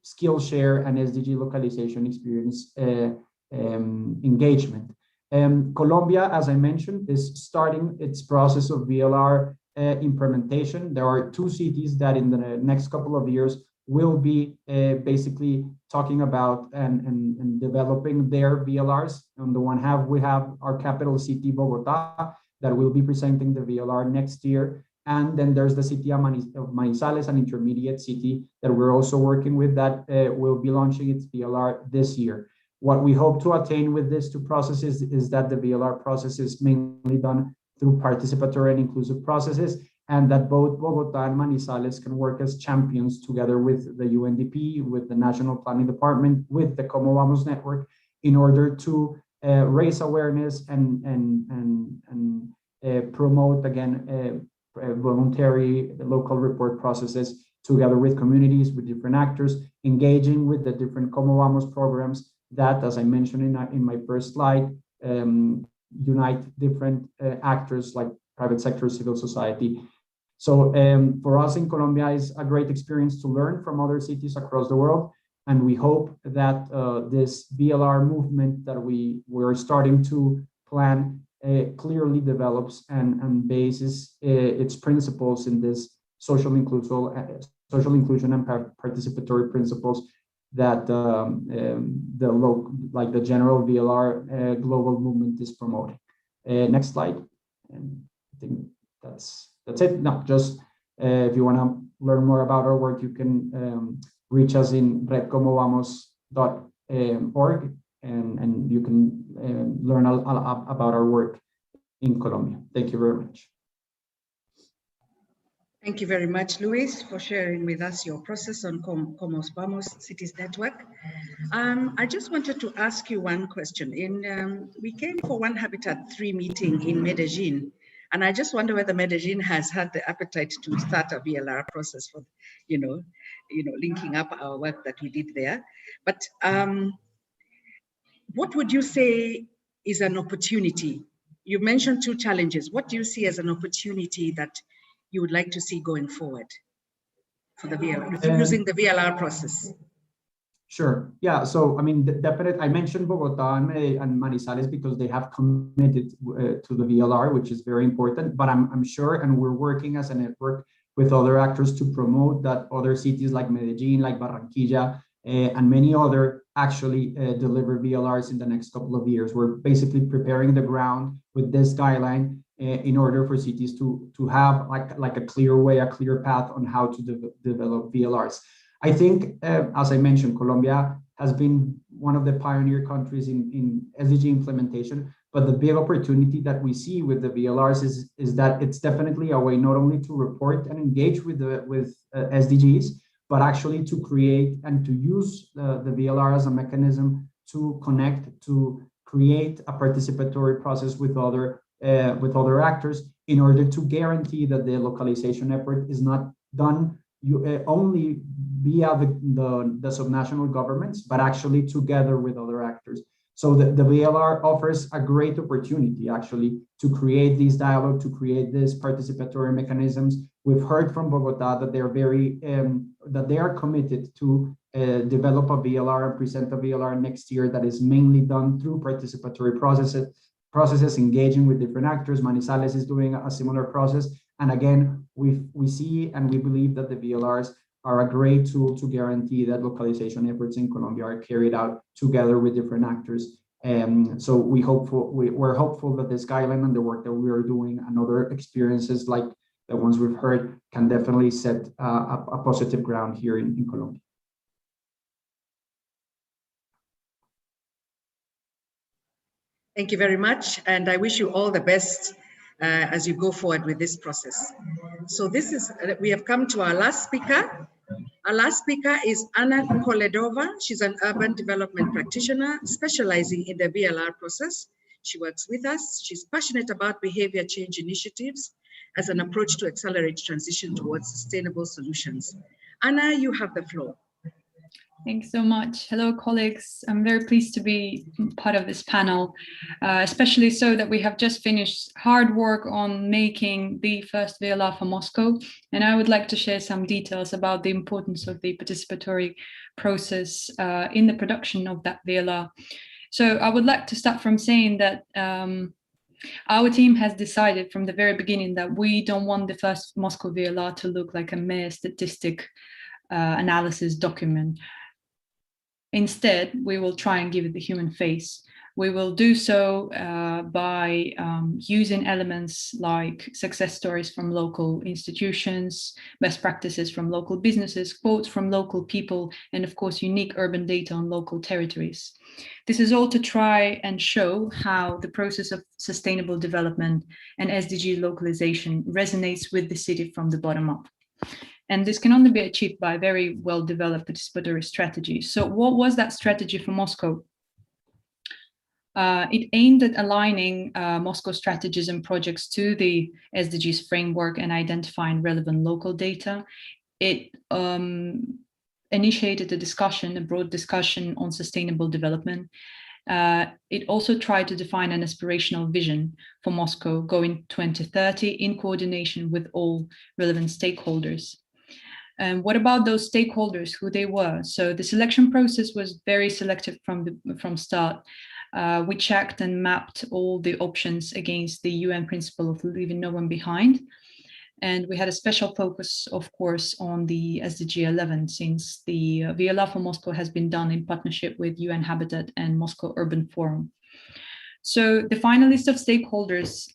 skill share and SDG localization experience engagement. Colombia, as I mentioned, is starting its process of VLR implementation. There are 2 cities that in the next couple of years will be basically talking about and developing their VLRs. On the one hand, we have our capital city, Bogota, that will be presenting the VLR next year. And then there's the city of Manizales, an intermediate city that we're also working with that will be launching its VLR this year. What we hope to attain with these 2 processes is that the VLR process is mainly done through participatory and inclusive processes, and that both Bogota and Manizales can work as champions together with the UNDP, with the National Planning Department, with the Como Vamos network, in order to raise awareness and promote, again, voluntary local report processes together with communities, with different actors, engaging with the different Como Vamos programs that, as I mentioned in my first slide, unite different actors like private sector, civil society. So for us in Colombia, is a great experience to learn from other cities across the world. And we hope that this VLR movement that we're starting to plan clearly develops and bases its principles in this social inclusion and participatory principles that the general VLR global movement is promoting. Next slide. And I think that's it. No, just if you want to learn more about our work, you can reach us in redcomovamos.org and you can learn about our work in Colombia. Thank you very much. Thank you very much, Luis, for sharing with us your process on Como Vamos Cities Network. I just wanted to ask you one question. We came for One Habitat 3 meeting in Medellin, and I just wonder whether Medellin has had the appetite to start a VLR process for, linking up our work that we did there. But what would you say is an opportunity? You mentioned 2 challenges. What do you see as an opportunity that you would like to see going forward for the VLR, using the VLR process? Sure. Yeah. So, I mean, definitely, I mentioned Bogota and Manizales because they have committed to the VLR, which is very important. But I'm sure, and we're working as a network with other actors to promote that other cities like Medellin, like Barranquilla, and many other actually deliver VLRs in the next couple of years. We're basically preparing the ground with this guideline in order for cities to have like a clear way, a clear path on how to develop VLRs. I think, as I mentioned, Colombia has been one of the pioneer countries in SDG implementation, but the big opportunity that we see with the VLRs is that it's definitely a way not only to report and engage with SDGs, but actually to create and to use the VLR as a mechanism to connect, to create a participatory process with other actors in order to guarantee that the localization effort is not done only via the subnational governments, but actually together with other actors. So the VLR offers a great opportunity actually to create these dialogue, to create these participatory mechanisms. We've heard from Bogota that they're that they are committed to develop a VLR and present a VLR next year that is mainly done through participatory processes engaging with different actors. Manizales is doing a similar process. And again, we see and we believe that the VLRs are a great tool to guarantee that localization efforts in Colombia are carried out together with different actors. So we're hopeful that this guideline and the work that we are doing and other experiences like the ones we've heard can definitely set a positive ground here in Colombia. Thank you very much. And I wish you all the best as you go forward with this process. So we have come to our last speaker. Our last speaker is Anna Koledova. She's an urban development practitioner specializing in the VLR process. She works with us. She's passionate about behavior change initiatives as an approach to accelerate transition towards sustainable solutions. Anna, you have the floor. Thanks so much. Hello, colleagues. I'm very pleased to be part of this panel, especially so that we have just finished hard work on making the first VLR for Moscow. And I would like to share some details about the importance of the participatory process in the production of that VLR. So I would like to start from saying that our team has decided from the very beginning that we don't want the first Moscow VLR to look like a mere statistic analysis document. Instead, we will try and give it the human face. We will do so by using elements like success stories from local institutions, best practices from local businesses, quotes from local people, and of course, unique urban data on local territories. This is all to try and show how the process of sustainable development and SDG localization resonates with the city from the bottom up. And this can only be achieved by very well-developed participatory strategy. So what was that strategy for Moscow? It aimed at aligning Moscow strategies and projects to the SDGs framework and identifying relevant local data. It initiated a broad discussion on sustainable development. It also tried to define an aspirational vision for Moscow going 2030 in coordination with all relevant stakeholders. And what about those stakeholders, who they were? So the selection process was very selective from start. We checked and mapped all the options against the UN principle of leaving no one behind. And we had a special focus, of course, on the SDG 11, since the VLR for Moscow has been done in partnership with UN Habitat and Moscow Urban Forum. So the final list of stakeholders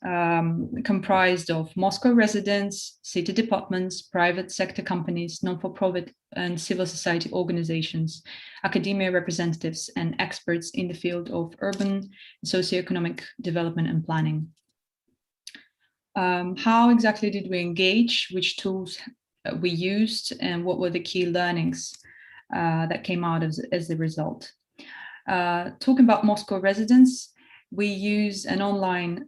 comprised of Moscow residents, city departments, private sector companies, non-for-profit and civil society organizations, academia representatives, and experts in the field of urban and socioeconomic development and planning. How exactly did we engage? Which tools we used, and what were the key learnings that came out as a result? Talking about Moscow residents, we use an online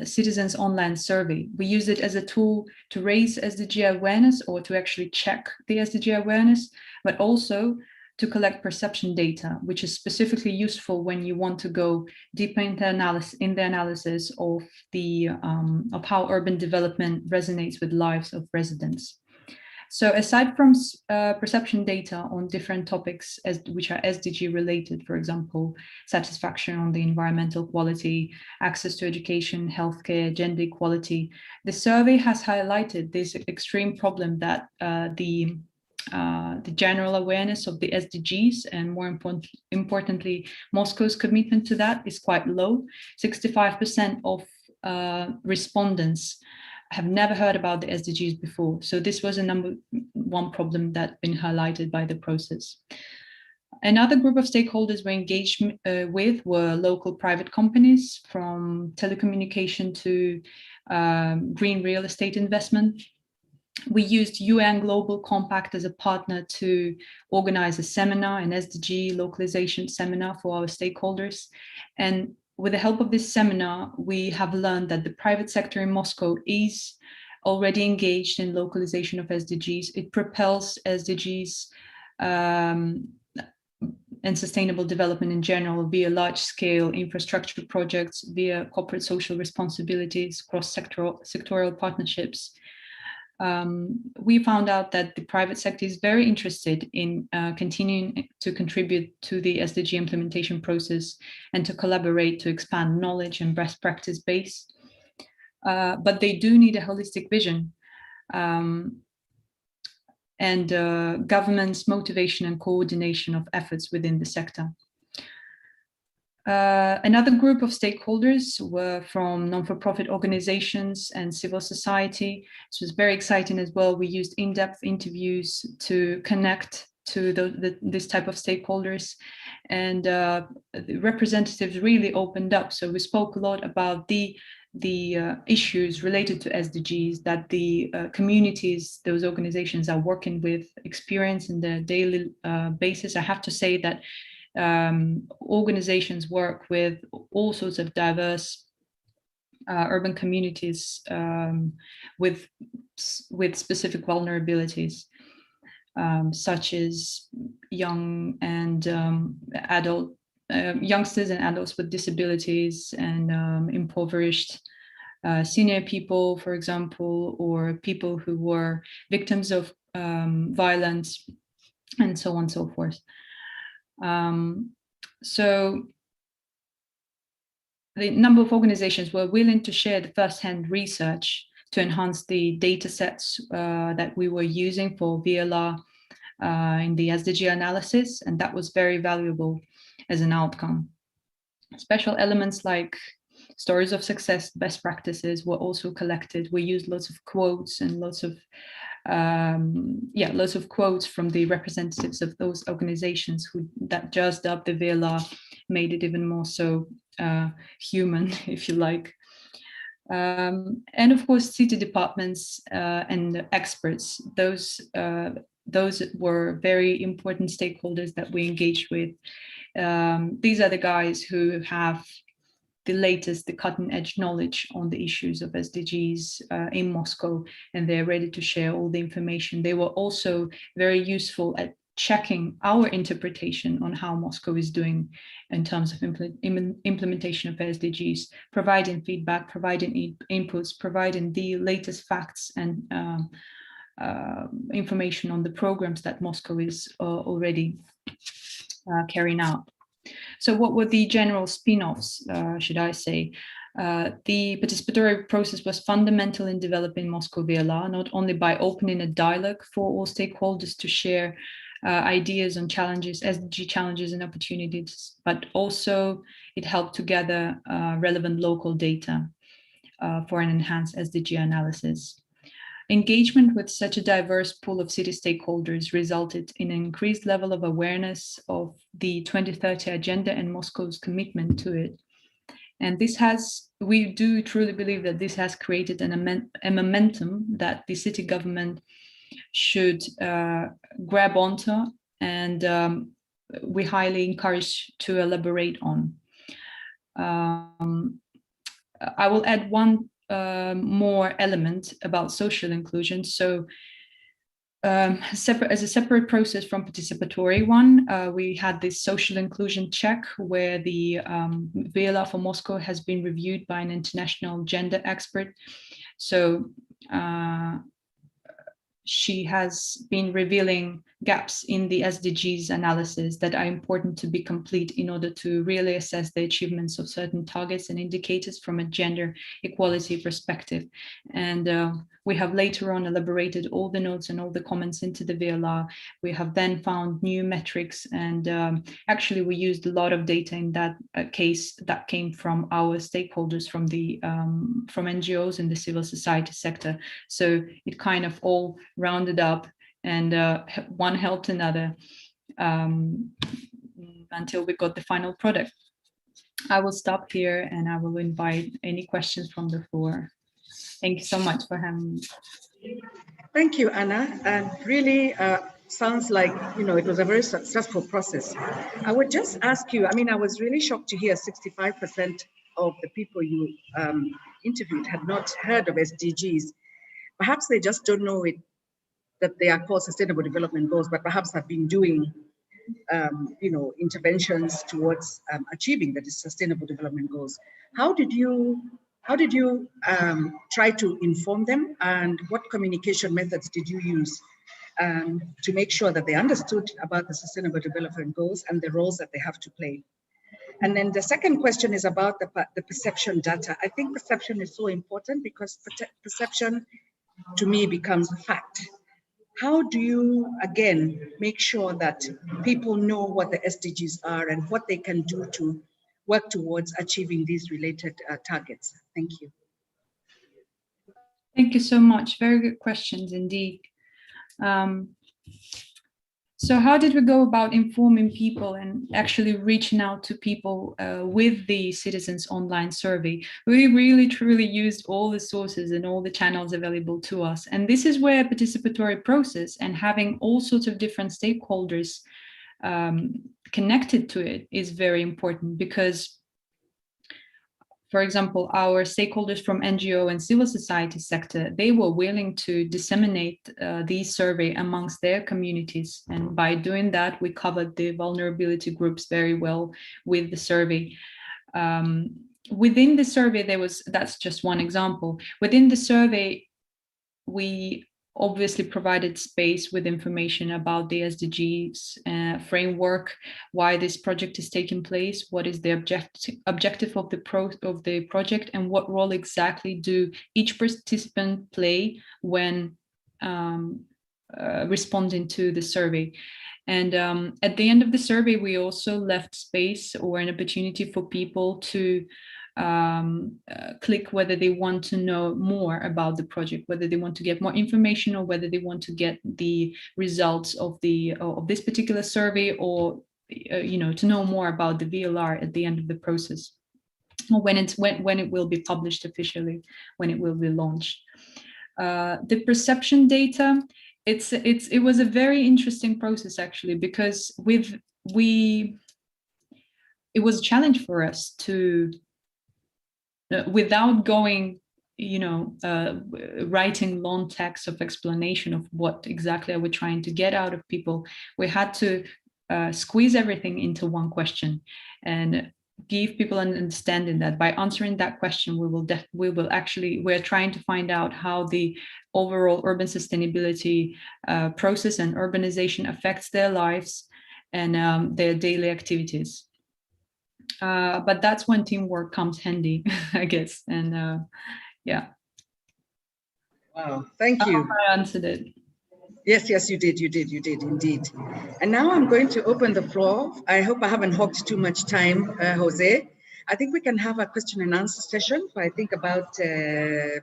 citizens online survey. We use it as a tool to raise SDG awareness, or to actually check the SDG awareness, but also to collect perception data, which is specifically useful when you want to go deeper into the analysis of how urban development resonates with lives of residents. So aside from perception data on different topics which are SDG related, for example, satisfaction on the environmental quality, access to education, healthcare, gender equality, the survey has highlighted this extreme problem that the general awareness of the SDGs, and more importantly, Moscow's commitment to that, is quite low. 65% of respondents have never heard about the SDGs before. So this was a number one problem that's been highlighted by the process. Another group of stakeholders we engaged with were local private companies, from telecommunication to green real estate investment. We used UN Global Compact as a partner to organize a seminar, an SDG localization seminar for our stakeholders. And with the help of this seminar, we have learned that the private sector in Moscow is already engaged in localization of SDGs. It propels SDGs and sustainable development in general via large-scale infrastructure projects, via corporate social responsibilities, cross-sectoral partnerships. We found out that the private sector is very interested in continuing to contribute to the SDG implementation process and to collaborate to expand knowledge and best practice base. But they do need a holistic vision and government's motivation and coordination of efforts within the sector. Another group of stakeholders were from non-for-profit organizations and civil society. This was very exciting as well. We used in-depth interviews to connect to this type of stakeholders, and the representatives really opened up. So we spoke a lot about the issues related to SDGs that the communities, those organizations are working with, experience in their daily basis. I have to say that organizations work with all sorts of diverse urban communities with specific vulnerabilities. such as young and adult youngsters and adults with disabilities and impoverished senior people, for example, or people who were victims of violence, and so on and so forth. So the number of organizations were willing to share the first-hand research to enhance the data sets that we were using for VLR in the SDG analysis, and that was very valuable as an outcome. Special elements like stories of success, best practices were also collected. We used lots of quotes and lots of quotes from the representatives of those organizations that jazzed up the VLR, made it even more so human, if you like. And of course, city departments and experts, those were very important stakeholders that we engaged with. These are the guys who have the latest, the cutting edge knowledge on the issues of SDGs in Moscow, and they're ready to share all the information. They were also very useful at checking our interpretation on how Moscow is doing in terms of implementation of SDGs, providing feedback, providing inputs, providing the latest facts and information on the programs that Moscow is already carrying out. So what were the general spin-offs, should I say? The participatory process was fundamental in developing Moscow VLR, not only by opening a dialogue for all stakeholders to share ideas on challenges, SDG challenges and opportunities, but also it helped to gather relevant local data for an enhanced SDG analysis. Engagement with such a diverse pool of city stakeholders resulted in an increased level of awareness of the 2030 agenda and Moscow's commitment to it. And this we do truly believe that this has created a momentum that the city government should grab onto, and we highly encourage to elaborate on. I will add one more element about social inclusion. So as a separate process from participatory one, we had this social inclusion check where the VLR for Moscow has been reviewed by an international gender expert. So she has been revealing gaps in the SDGs analysis that are important to be complete in order to really assess the achievements of certain targets and indicators from a gender equality perspective. And we have later on elaborated all the notes and all the comments into the VLR. We have then found new metrics, and actually we used a lot of data in that case that came from our stakeholders from the from NGOs in the civil society sector. So it kind of all rounded up, and one helped another until we got the final product. I will stop here and I will invite any questions from the floor. Thank you so much for having me. Thank you, Anna. And really sounds like, you know, it was a very successful process. I would just ask you, I mean, I was really shocked to hear 65% of the people you interviewed had not heard of SDGs. Perhaps they just don't know it, that they are called Sustainable Development Goals, but perhaps have been doing, you know, interventions towards achieving the Sustainable Development Goals. How did you try to inform them, and what communication methods did you use to make sure that they understood about the Sustainable Development Goals and the roles that they have to play? And then the second question is about the perception data. I think perception is so important because perception to me becomes a fact. How do you, again, make sure that people know what the SDGs are and what they can do to work towards achieving these related targets? Thank you. Thank you so much. Very good questions indeed. So how did we go about informing people and actually reaching out to people with the Citizens Online Survey? We really truly used all the sources and all the channels available to us. And this is where participatory process and having all sorts of different stakeholders connected to it is very important, because for example, our stakeholders from NGO and civil society sector, they were willing to disseminate these survey amongst their communities. And by doing that, we covered the vulnerability groups very well with the survey. Within the survey, that's just one example. Within the survey, we obviously provided space with information about the SDGs framework, why this project is taking place, what is the objective of the project, and what role exactly do each participant play when responding to the survey. And at the end of the survey, we also left space or an opportunity for people to click whether they want to know more about the project, whether they want to get more information, or whether they want to get the results of this particular survey, or to know more about the VLR at the end of the process, or when it will be published officially, when it will be launched. The perception data, it was a very interesting process actually, because it was a challenge for us to, without going, writing long texts of explanation of what exactly we're trying to get out of people, we had to squeeze everything into one question and give people an understanding that by answering that question, we're trying to find out how the overall urban sustainability process and urbanization affects their lives and their daily activities. But that's when teamwork comes handy, I guess. And yeah. Wow, thank you. I answered it. Yes, you did indeed. And now I'm going to open the floor. I hope I haven't hogged too much time, Jose. I think we can have a question and answer session for I think about 15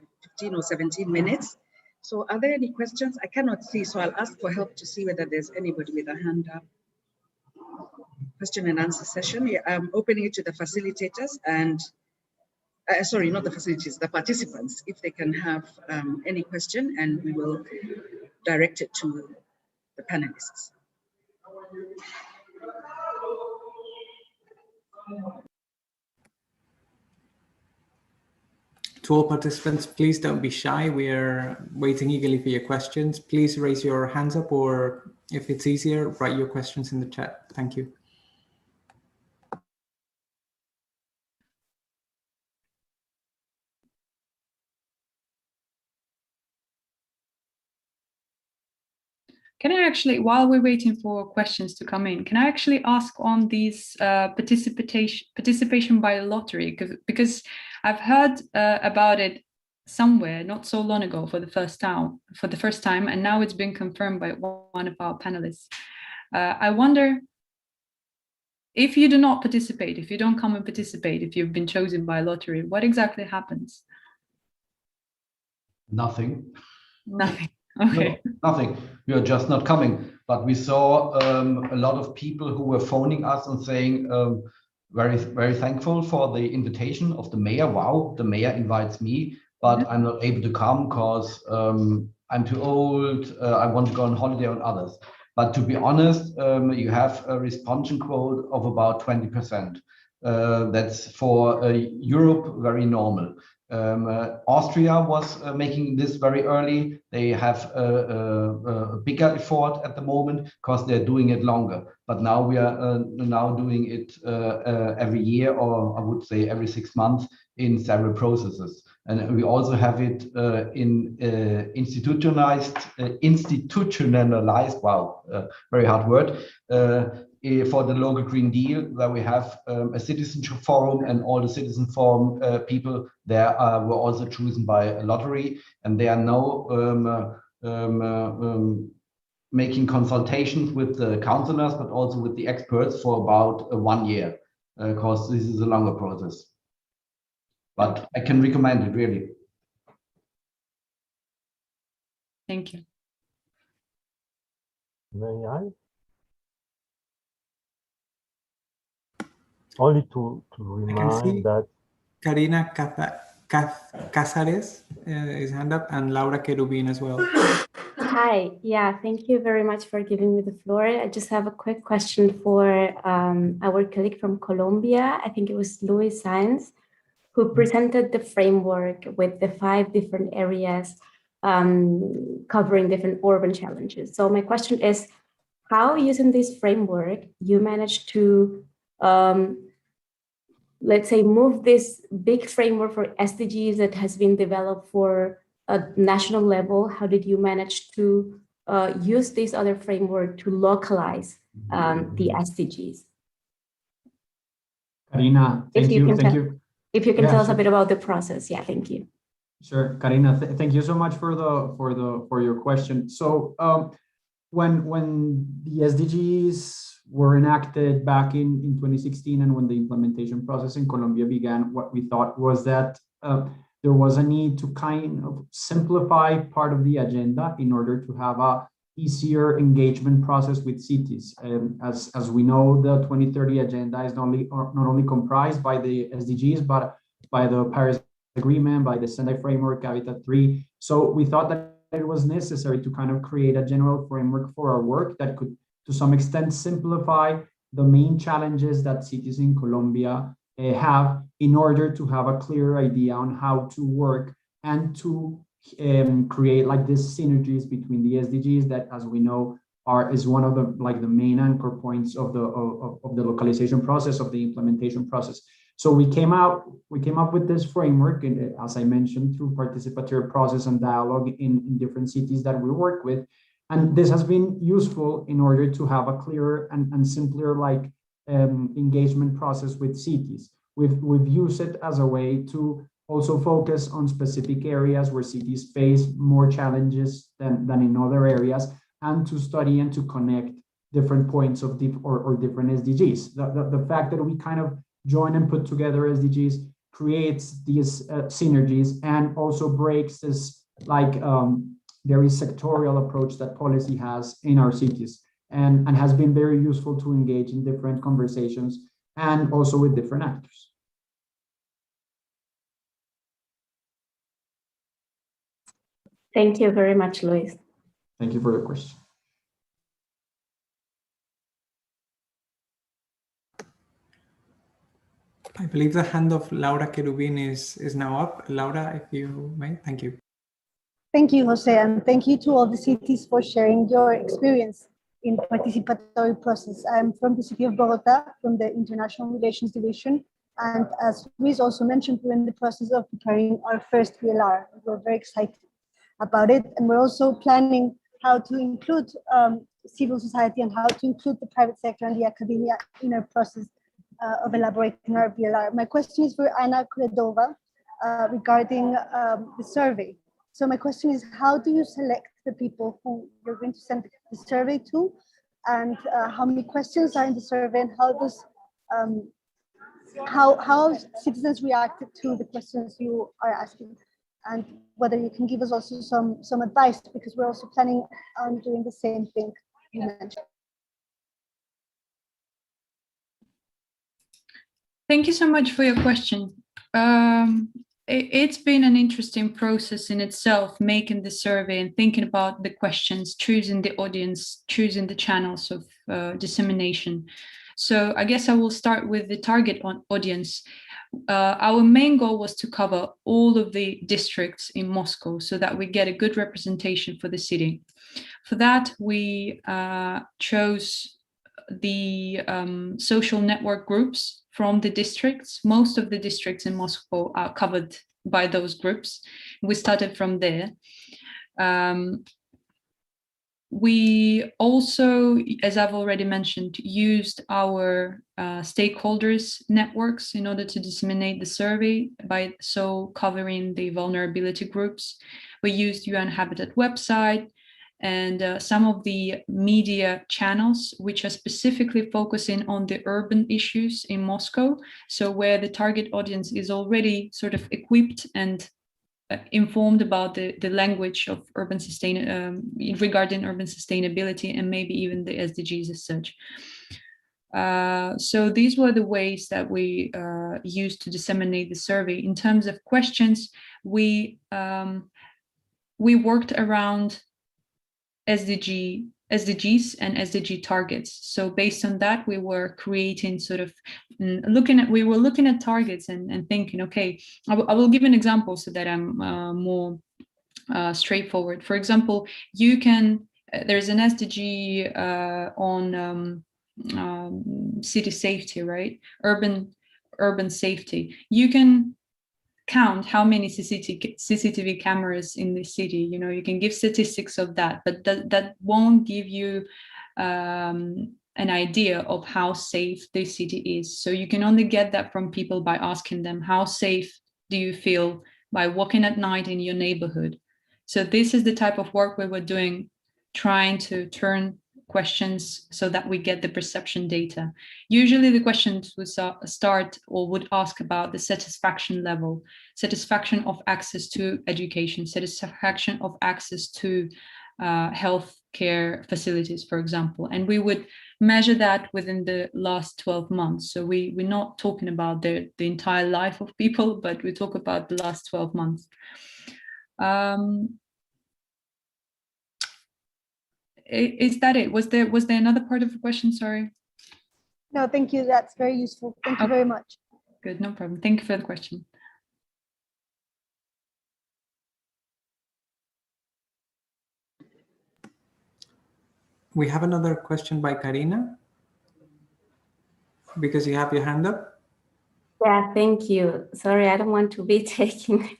or 17 minutes. So are there any questions? I cannot see, so I'll ask for help to see whether there's anybody with a hand up. Question and answer session. Yeah, I'm opening it to the facilitators and, sorry, not the facilitators, the participants, if they can have any question, and we will direct it to the panelists. To all participants, please don't be shy. We are waiting eagerly for your questions. Please raise your hands up, or if it's easier, write your questions in the chat. Thank you. Can I actually, while we're waiting for questions to come in, can I actually ask on these participation by lottery? Because I've heard about it somewhere not so long ago for the first time, and now it's been confirmed by one of our panelists. I wonder, if you do not participate, if you don't come and participate, if you've been chosen by lottery, what exactly happens? Nothing. Nothing. Okay. No, nothing. We are just not coming. But we saw a lot of people who were phoning us and saying, very, very thankful for the invitation of the mayor. Wow, the mayor invites me, but I'm not able to come because I'm too old. I want to go on holiday on others. But to be honest, you have a response quote of about 20%. That's for Europe very normal. Austria was making this very early. They have a bigger effort at the moment because they're doing it longer. But now we are now doing it every year, or I would say every 6 months, in several processes. And we also have it institutionalized. Wow, very hard word. For the local Green Deal, where we have a citizenship forum, and all the citizen forum people there were also chosen by a lottery, and they are now making consultations with the councillors, but also with the experts for about 1 year, because this is a longer process. But I can recommend it, really. Thank you. May I? Only to remind that Karina Casares is hand up, and Laura Kerubin as well. Hi, yeah, thank you very much for giving me the floor. I just have a quick question for our colleague from Colombia. I think it was Luis Saenz, who presented the framework with the 5 different areas covering different urban challenges. So my question is, how using this framework you managed to, let's say, move this big framework for SDGs that has been developed for a national level? How did you manage to use this other framework to localize the SDGs? Karina, thank you. If you can tell us a bit about the process, yeah, thank you. Sure, Karina, thank you so much for your question. So when the SDGs were enacted back in 2016, and when the implementation process in Colombia began, what we thought was that there was a need to kind of simplify part of the agenda in order to have a easier engagement process with cities. As we know, the 2030 agenda is not only comprised by the SDGs, but by the Paris Agreement, by the Sendai Framework, Habitat 3. So we thought that it was necessary to kind of create a general framework for our work that could, to some extent, simplify the main challenges that cities in Colombia have, in order to have a clear idea on how to work and to create like these synergies between the SDGs that, as we know, is one of the main anchor points of the localization process, of the implementation process. So we came up with this framework, and as I mentioned, through participatory process and dialogue in different cities that we work with. And this has been useful in order to have a clearer and simpler engagement process with cities. We've used it as a way to also focus on specific areas where cities face more challenges than in other areas, and to study and to connect different points of different SDGs. The fact that we kind of join and put together SDGs creates these synergies, and also breaks this very sectorial approach that policy has in our cities, and has been very useful to engage in different conversations and also with different actors. Thank you very much, Luis. Thank you for your question. I believe the hand of Laura Querubin is now up. Laura, if you may, thank you. Thank you, Jose, and thank you to all the cities for sharing your experience in the participatory process. I'm from the city of Bogota, from the International Relations Division, and as Luis also mentioned, we're in the process of preparing our first VLR. We're very excited about it, and we're also planning how to include civil society and how to include the private sector and the academia in our process of elaborating our VLR. My question is for Anna Kuredova regarding the survey. So my question is, how do you select the people who you're going to send the survey to, and how many questions are in the survey, and how does how citizens reacted to the questions you are asking, and whether you can give us also some advice, because we're also planning on doing the same thing you mentioned. Thank you so much for your question. It's been an interesting process in itself, making the survey and thinking about the questions, choosing the audience, choosing the channels of dissemination. So I guess I will start with the target audience. Our main goal was to cover all of the districts in Moscow so that we get a good representation for the city. For that, we chose the social network groups from the districts. Most of the districts in Moscow are covered by those groups. We started from there. We also, as I've already mentioned, used our stakeholders networks in order to disseminate the survey, by so covering the vulnerability groups. We used UN Habitat website and some of the media channels, which are specifically focusing on the urban issues in Moscow. So where the target audience is already sort of equipped and informed about the language of urban regarding urban sustainability, and maybe even the SDGs as such. So these were the ways that we used to disseminate the survey. In terms of questions, we worked around SDG SDGs and SDG targets. So based on that, we were creating sort of we were looking at targets and thinking, okay, I will give an example so that I'm more straightforward. For example, you can, there's an SDG on city safety, right? Urban safety. You can count how many CCTV cameras in the city, you know, you can give statistics of that, but that won't give you an idea of how safe the city is. So you can only get that from people by asking them, how safe do you feel by walking at night in your neighborhood? So this is the type of work we were doing, trying to turn questions so that we get the perception data. Usually the questions would start or would ask about the satisfaction level, satisfaction of access to education, satisfaction of access to health care facilities, for example. And we would measure that within the last 12 months. So we're not talking about the entire life of people, but we talk about the last 12 months. Is that it? Was there another part of the question? Sorry. No, thank you. That's very useful. Thank you very much. Good, no problem. Thank you for the question. We have another question by Karina, because you have your hand up. Yeah, thank you. Sorry, I don't want to be taking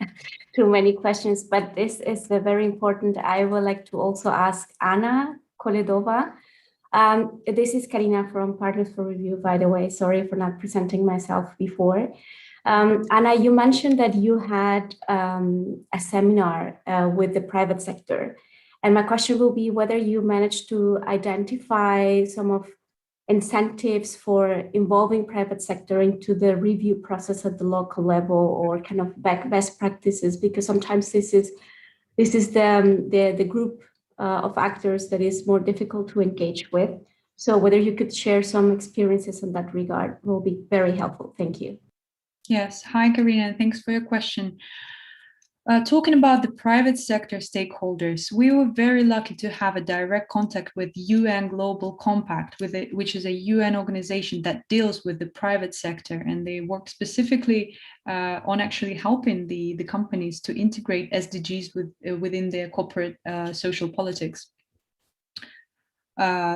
too many questions, but this is very important. I would like to also ask Anna Koledova. This is Karina from Partners for Review, by the way. Sorry for not presenting myself before. Anna, you mentioned that you had a seminar with the private sector. And my question will be whether you managed to identify some of incentives for involving private sector into the review process at the local level, or kind of best practices, because sometimes this is the group of actors that is more difficult to engage with. So whether you could share some experiences in that regard will be very helpful. Thank you. Yes. Hi, Karina. Thanks for your question. Talking about the private sector stakeholders, we were very lucky to have a direct contact with UN Global Compact, which is a UN organization that deals with the private sector, and they work specifically on actually helping the companies to integrate SDGs within their corporate social politics.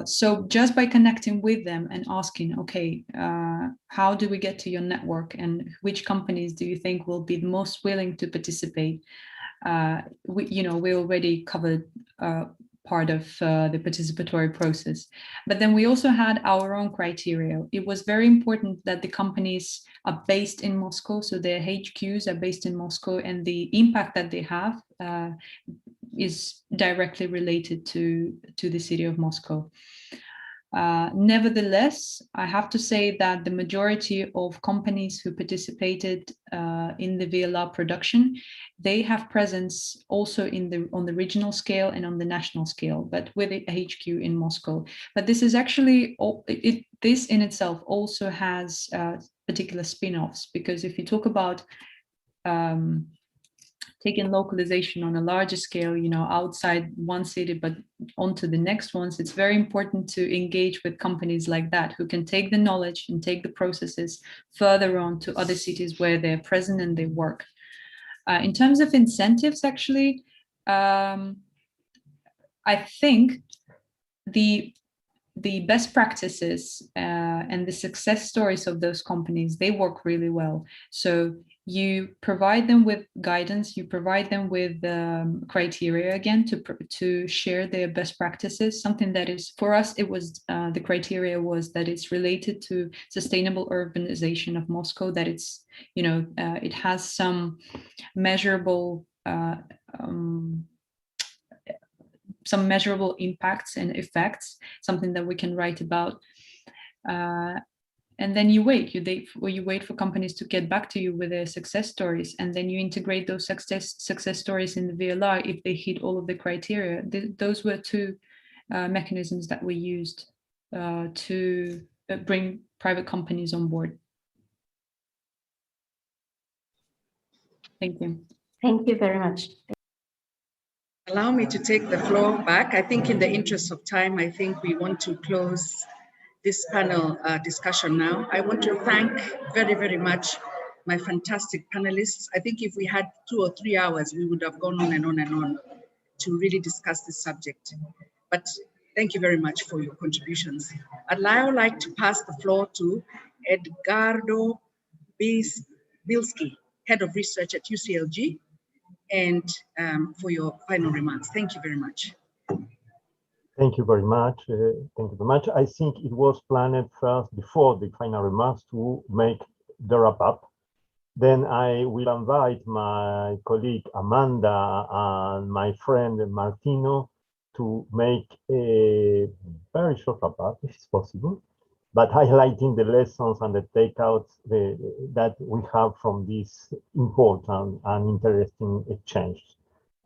So just by connecting with them and asking, okay, how do we get to your network, and which companies do you think will be the most willing to participate? We already covered part of the participatory process, but then we also had our own criteria. It was very important that the companies are based in Moscow, so their HQs are based in Moscow, and the impact that they have is directly related to the city of Moscow. Nevertheless, I have to say that the majority of companies who participated in the VLR production, they have presence also on the regional scale and on the national scale, but with a HQ in Moscow. But this is actually, this in itself also has particular spin-offs, because if you talk about taking localization on a larger scale, outside one city, but onto the next ones, it's very important to engage with companies like that, who can take the knowledge and take the processes further on to other cities where they're present and they work. In terms of incentives, actually, I think the best practices and the success stories of those companies, they work really well. So you provide them with guidance, you provide them with criteria again to share their best practices. Something that is, for us, it was the criteria was that it's related to sustainable urbanization of Moscow, that it's, it has some measurable impacts and effects, something that we can write about. And then you wait for companies to get back to you with their success stories, and then you integrate those success stories in the VLR if they hit all of the criteria. Those were two mechanisms that we used to bring private companies on board. Thank you. Thank you very much. allow me to take the floor back. I think in the interest of time, I think we want to close this panel discussion now. I want to thank very, very much my fantastic panelists. I think if we had 2 or 3 hours, we would have gone on and on and on to really discuss this subject. But thank you very much for your contributions. I'd now like to pass the floor to Edgardo Bilski, Head of Research at UCLG, and for your final remarks. Thank you very much. Thank you very much. Thank you very much. I think it was planned first, before the final remarks, to make the wrap up. Then I will invite my colleague Amanda and my friend Martino to make a very short wrap up, if it's possible, but highlighting the lessons and the takeouts that we have from this important and interesting exchange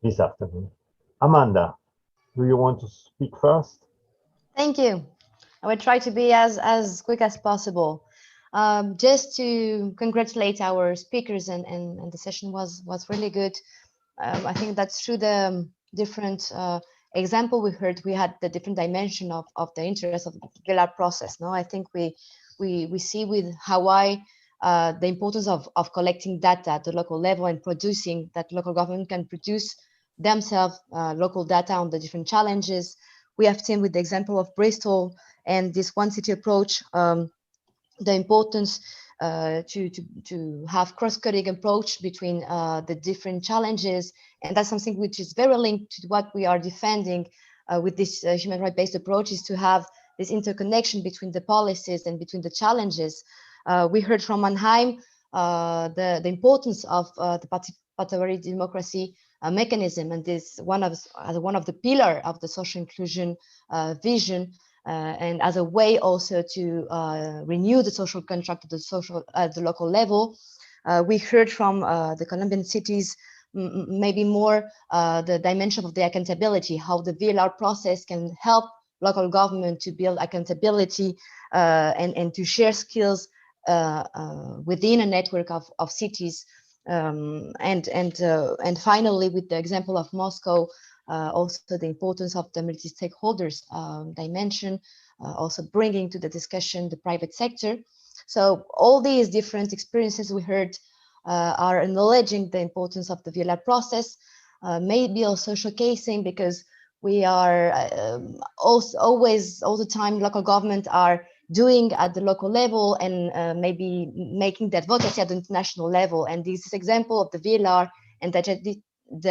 this afternoon. Amanda, do you want to speak first? Thank you. I will try to be as quick as possible. Just to congratulate our speakers, and the session was really good. I think that's through the different example we heard, we had the different dimension of the interest of the VLR process. No, I think we see with Hawaii the importance of collecting data at the local level and producing that local government can produce themselves local data on the different challenges. We have seen with the example of Bristol and this one city approach, the importance to have cross-cutting approach between the different challenges, and that's something which is very linked to what we are defending with this human rights-based approach, is to have this interconnection between the policies and between the challenges. We heard from Mannheim the importance of the participatory democracy mechanism, and this one of the pillar of the social inclusion vision, and as a way also to renew the social contract at the local level. We heard from the Colombian cities maybe more the dimension of the accountability, how the VLR process can help local government to build accountability and to share skills within a network of cities. And finally, with the example of Moscow, also the importance of the multi-stakeholders dimension, also bringing to the discussion the private sector. So all these different experiences we heard are acknowledging the importance of the VLR process, maybe also showcasing, because we are also always, all the time, local government are doing at the local level and maybe making the advocacy at the international level. And this example of the VLR and the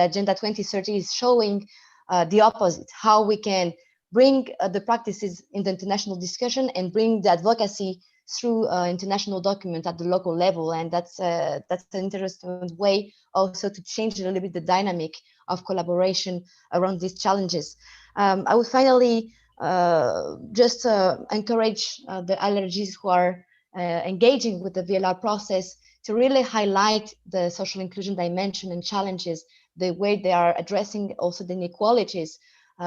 Agenda 2030 is showing the opposite, how we can bring the practices in the international discussion and bring the advocacy through international document at the local level. And that's an interesting way also to change a little bit the dynamic of collaboration around these challenges. I would finally just encourage the allergies who are engaging with the VLR process to really highlight the social inclusion dimension and challenges, the way they are addressing also the inequalities,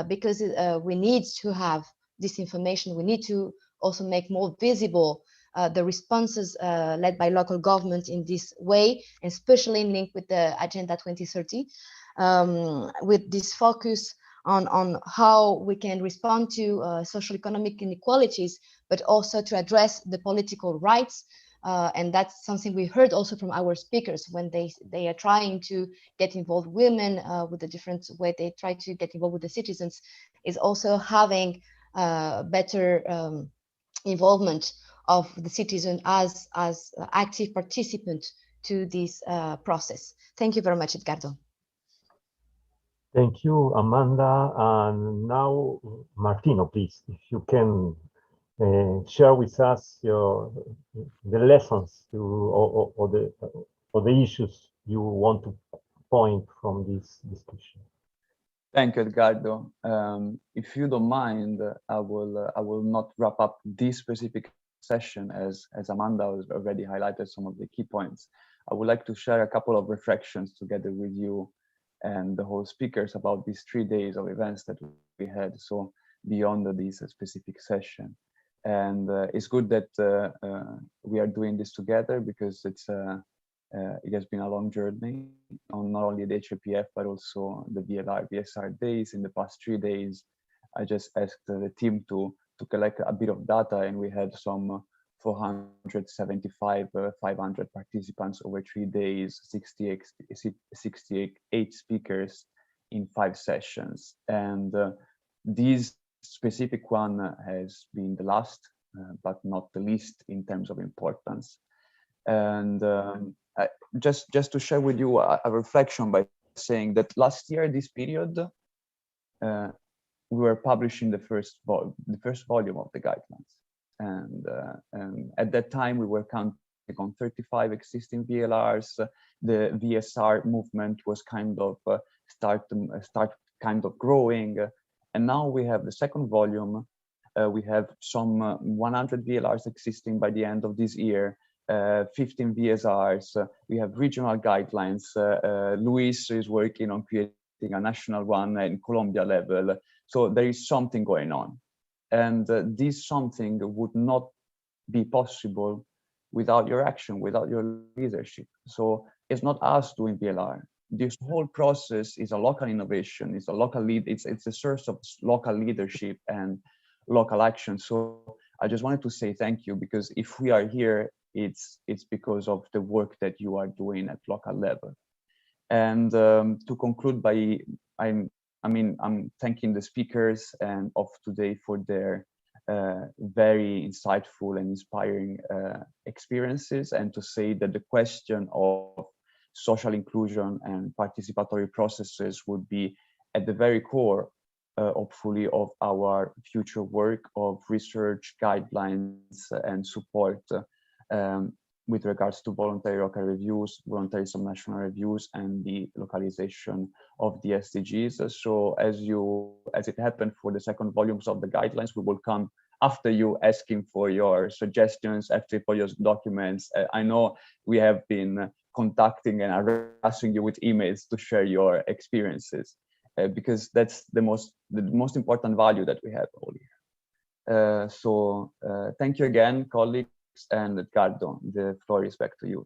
because we need to have this information. We need to also make more visible the responses led by local government in this way, and especially linked with the Agenda 2030, with this focus on how we can respond to social economic inequalities, but also to address the political rights. And that's something we heard also from our speakers when they are trying to get involved women with a different way they try to get involved with the citizens, is also having better involvement of the citizen as active participant to this process. Thank you very much, Edgardo. Thank you, Amanda. And now, Martino, please, if you can share with us the lessons or the issues you want to point from this discussion. Thank you, Edgardo. If you don't mind, I will not wrap up this specific session as Amanda has already highlighted some of the key points. I would like to share a couple of reflections together with you and the whole speakers about these 3 days of events that we had, so beyond this specific session. And it's good that we are doing this together, because it's It has been a long journey on not only the HLPF, but also the VLR, VSR Days. In the past 3 days, I just asked the team to collect a bit of data, and we had some 475, 500 participants over 3 days, 68 speakers in 5 sessions. And this specific one has been the last, but not the least in terms of importance. And just to share with you a reflection by saying that last year, this period, we were publishing the first volume of the guidelines. And at that time, we were counting on 35 existing VLRs. The VSR movement was kind of start kind of growing. And now we have the second volume. We have some 100 VLRs existing by the end of this year, 15 VSRs. We have regional guidelines. Luis is working on creating a national one in Colombia level. So there is something going on. And this something would not be possible without your action, without your leadership. So it's not us doing VLR. This whole process is a local innovation. It's a local lead. It's a source of local leadership and local action. So I just wanted to say thank you, because if we are here, it's because of the work that you are doing at local level. And to conclude by, I'm thanking the speakers and of today for their very insightful and inspiring experiences, and to say that the question of social inclusion and participatory processes would be at the very core, hopefully, of our future work of research, guidelines, and support with regards to voluntary local reviews, voluntary subnational reviews, and the localization of the SDGs. So as it happened for the second volumes of the guidelines, we will come after you asking for your suggestions, after for your documents. I know we have been contacting and harassing you with emails to share your experiences, because that's the most important value that we have all year. So thank you again, colleagues. And Edgardo, the floor is back to you.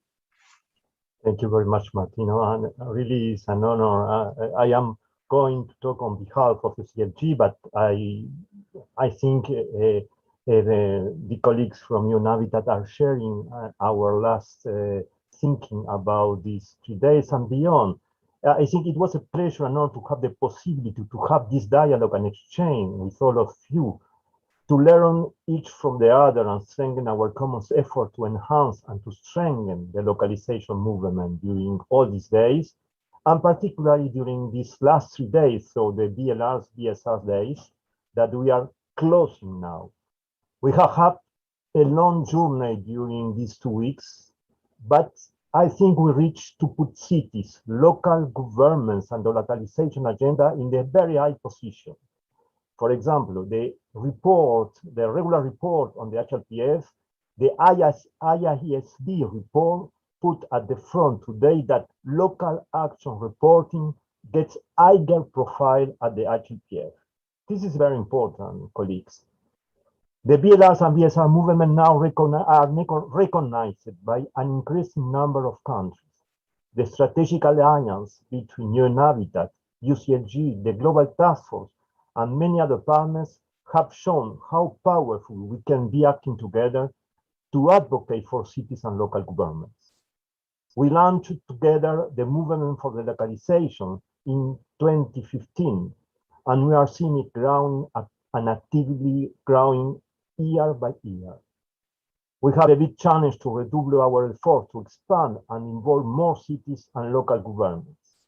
Thank you very much, Martino. And really, it's an honor. I am going to talk on behalf of the CLG, but I think the colleagues from UNHabitat are sharing our last thinking about these 3 days and beyond. I think it was a pleasure and honor to have the possibility to have this dialogue and exchange with all of you, to learn each from the other and strengthen our common effort to enhance and to strengthen the localization movement during all these days, and particularly during these last 3 days, so the VLR's VSR days that we are closing now. We have had a long journey during these 2 weeks, but I think we reached to put cities, local governments, and the localization agenda in a very high position. For example, the regular report on the HLPF, the IISD report put at the front today that local action reporting gets higher profile at the HLPF. This is very important, colleagues. The VLRs and VSR movement now are recognized by an increasing number of countries. The strategic alliance between UNHabitat, UCLG, the Global Task Force, and many other partners have shown how powerful we can be acting together to advocate for cities and local governments. We launched together the movement for the localization in 2015, and we are seeing it growing and actively growing year by year. We have a big challenge to redouble our effort to expand and involve more cities and local governments.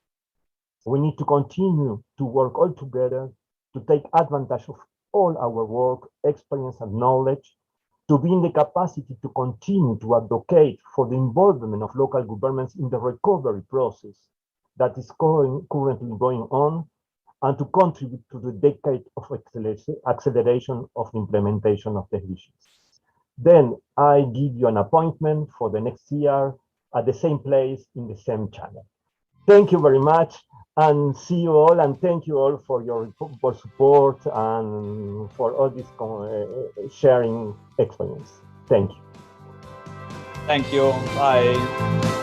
We need to continue to work all together to take advantage of all our work, experience, and knowledge, to be in the capacity to continue to advocate for the involvement of local governments in the recovery process that is currently going on, and to contribute to the decade of acceleration of the implementation of the visions. Then I give you an appointment for the next year at the same place in the same channel. Thank you very much, and see you all, and thank you all for your support and for all this sharing experience. Thank you. Thank you. Bye.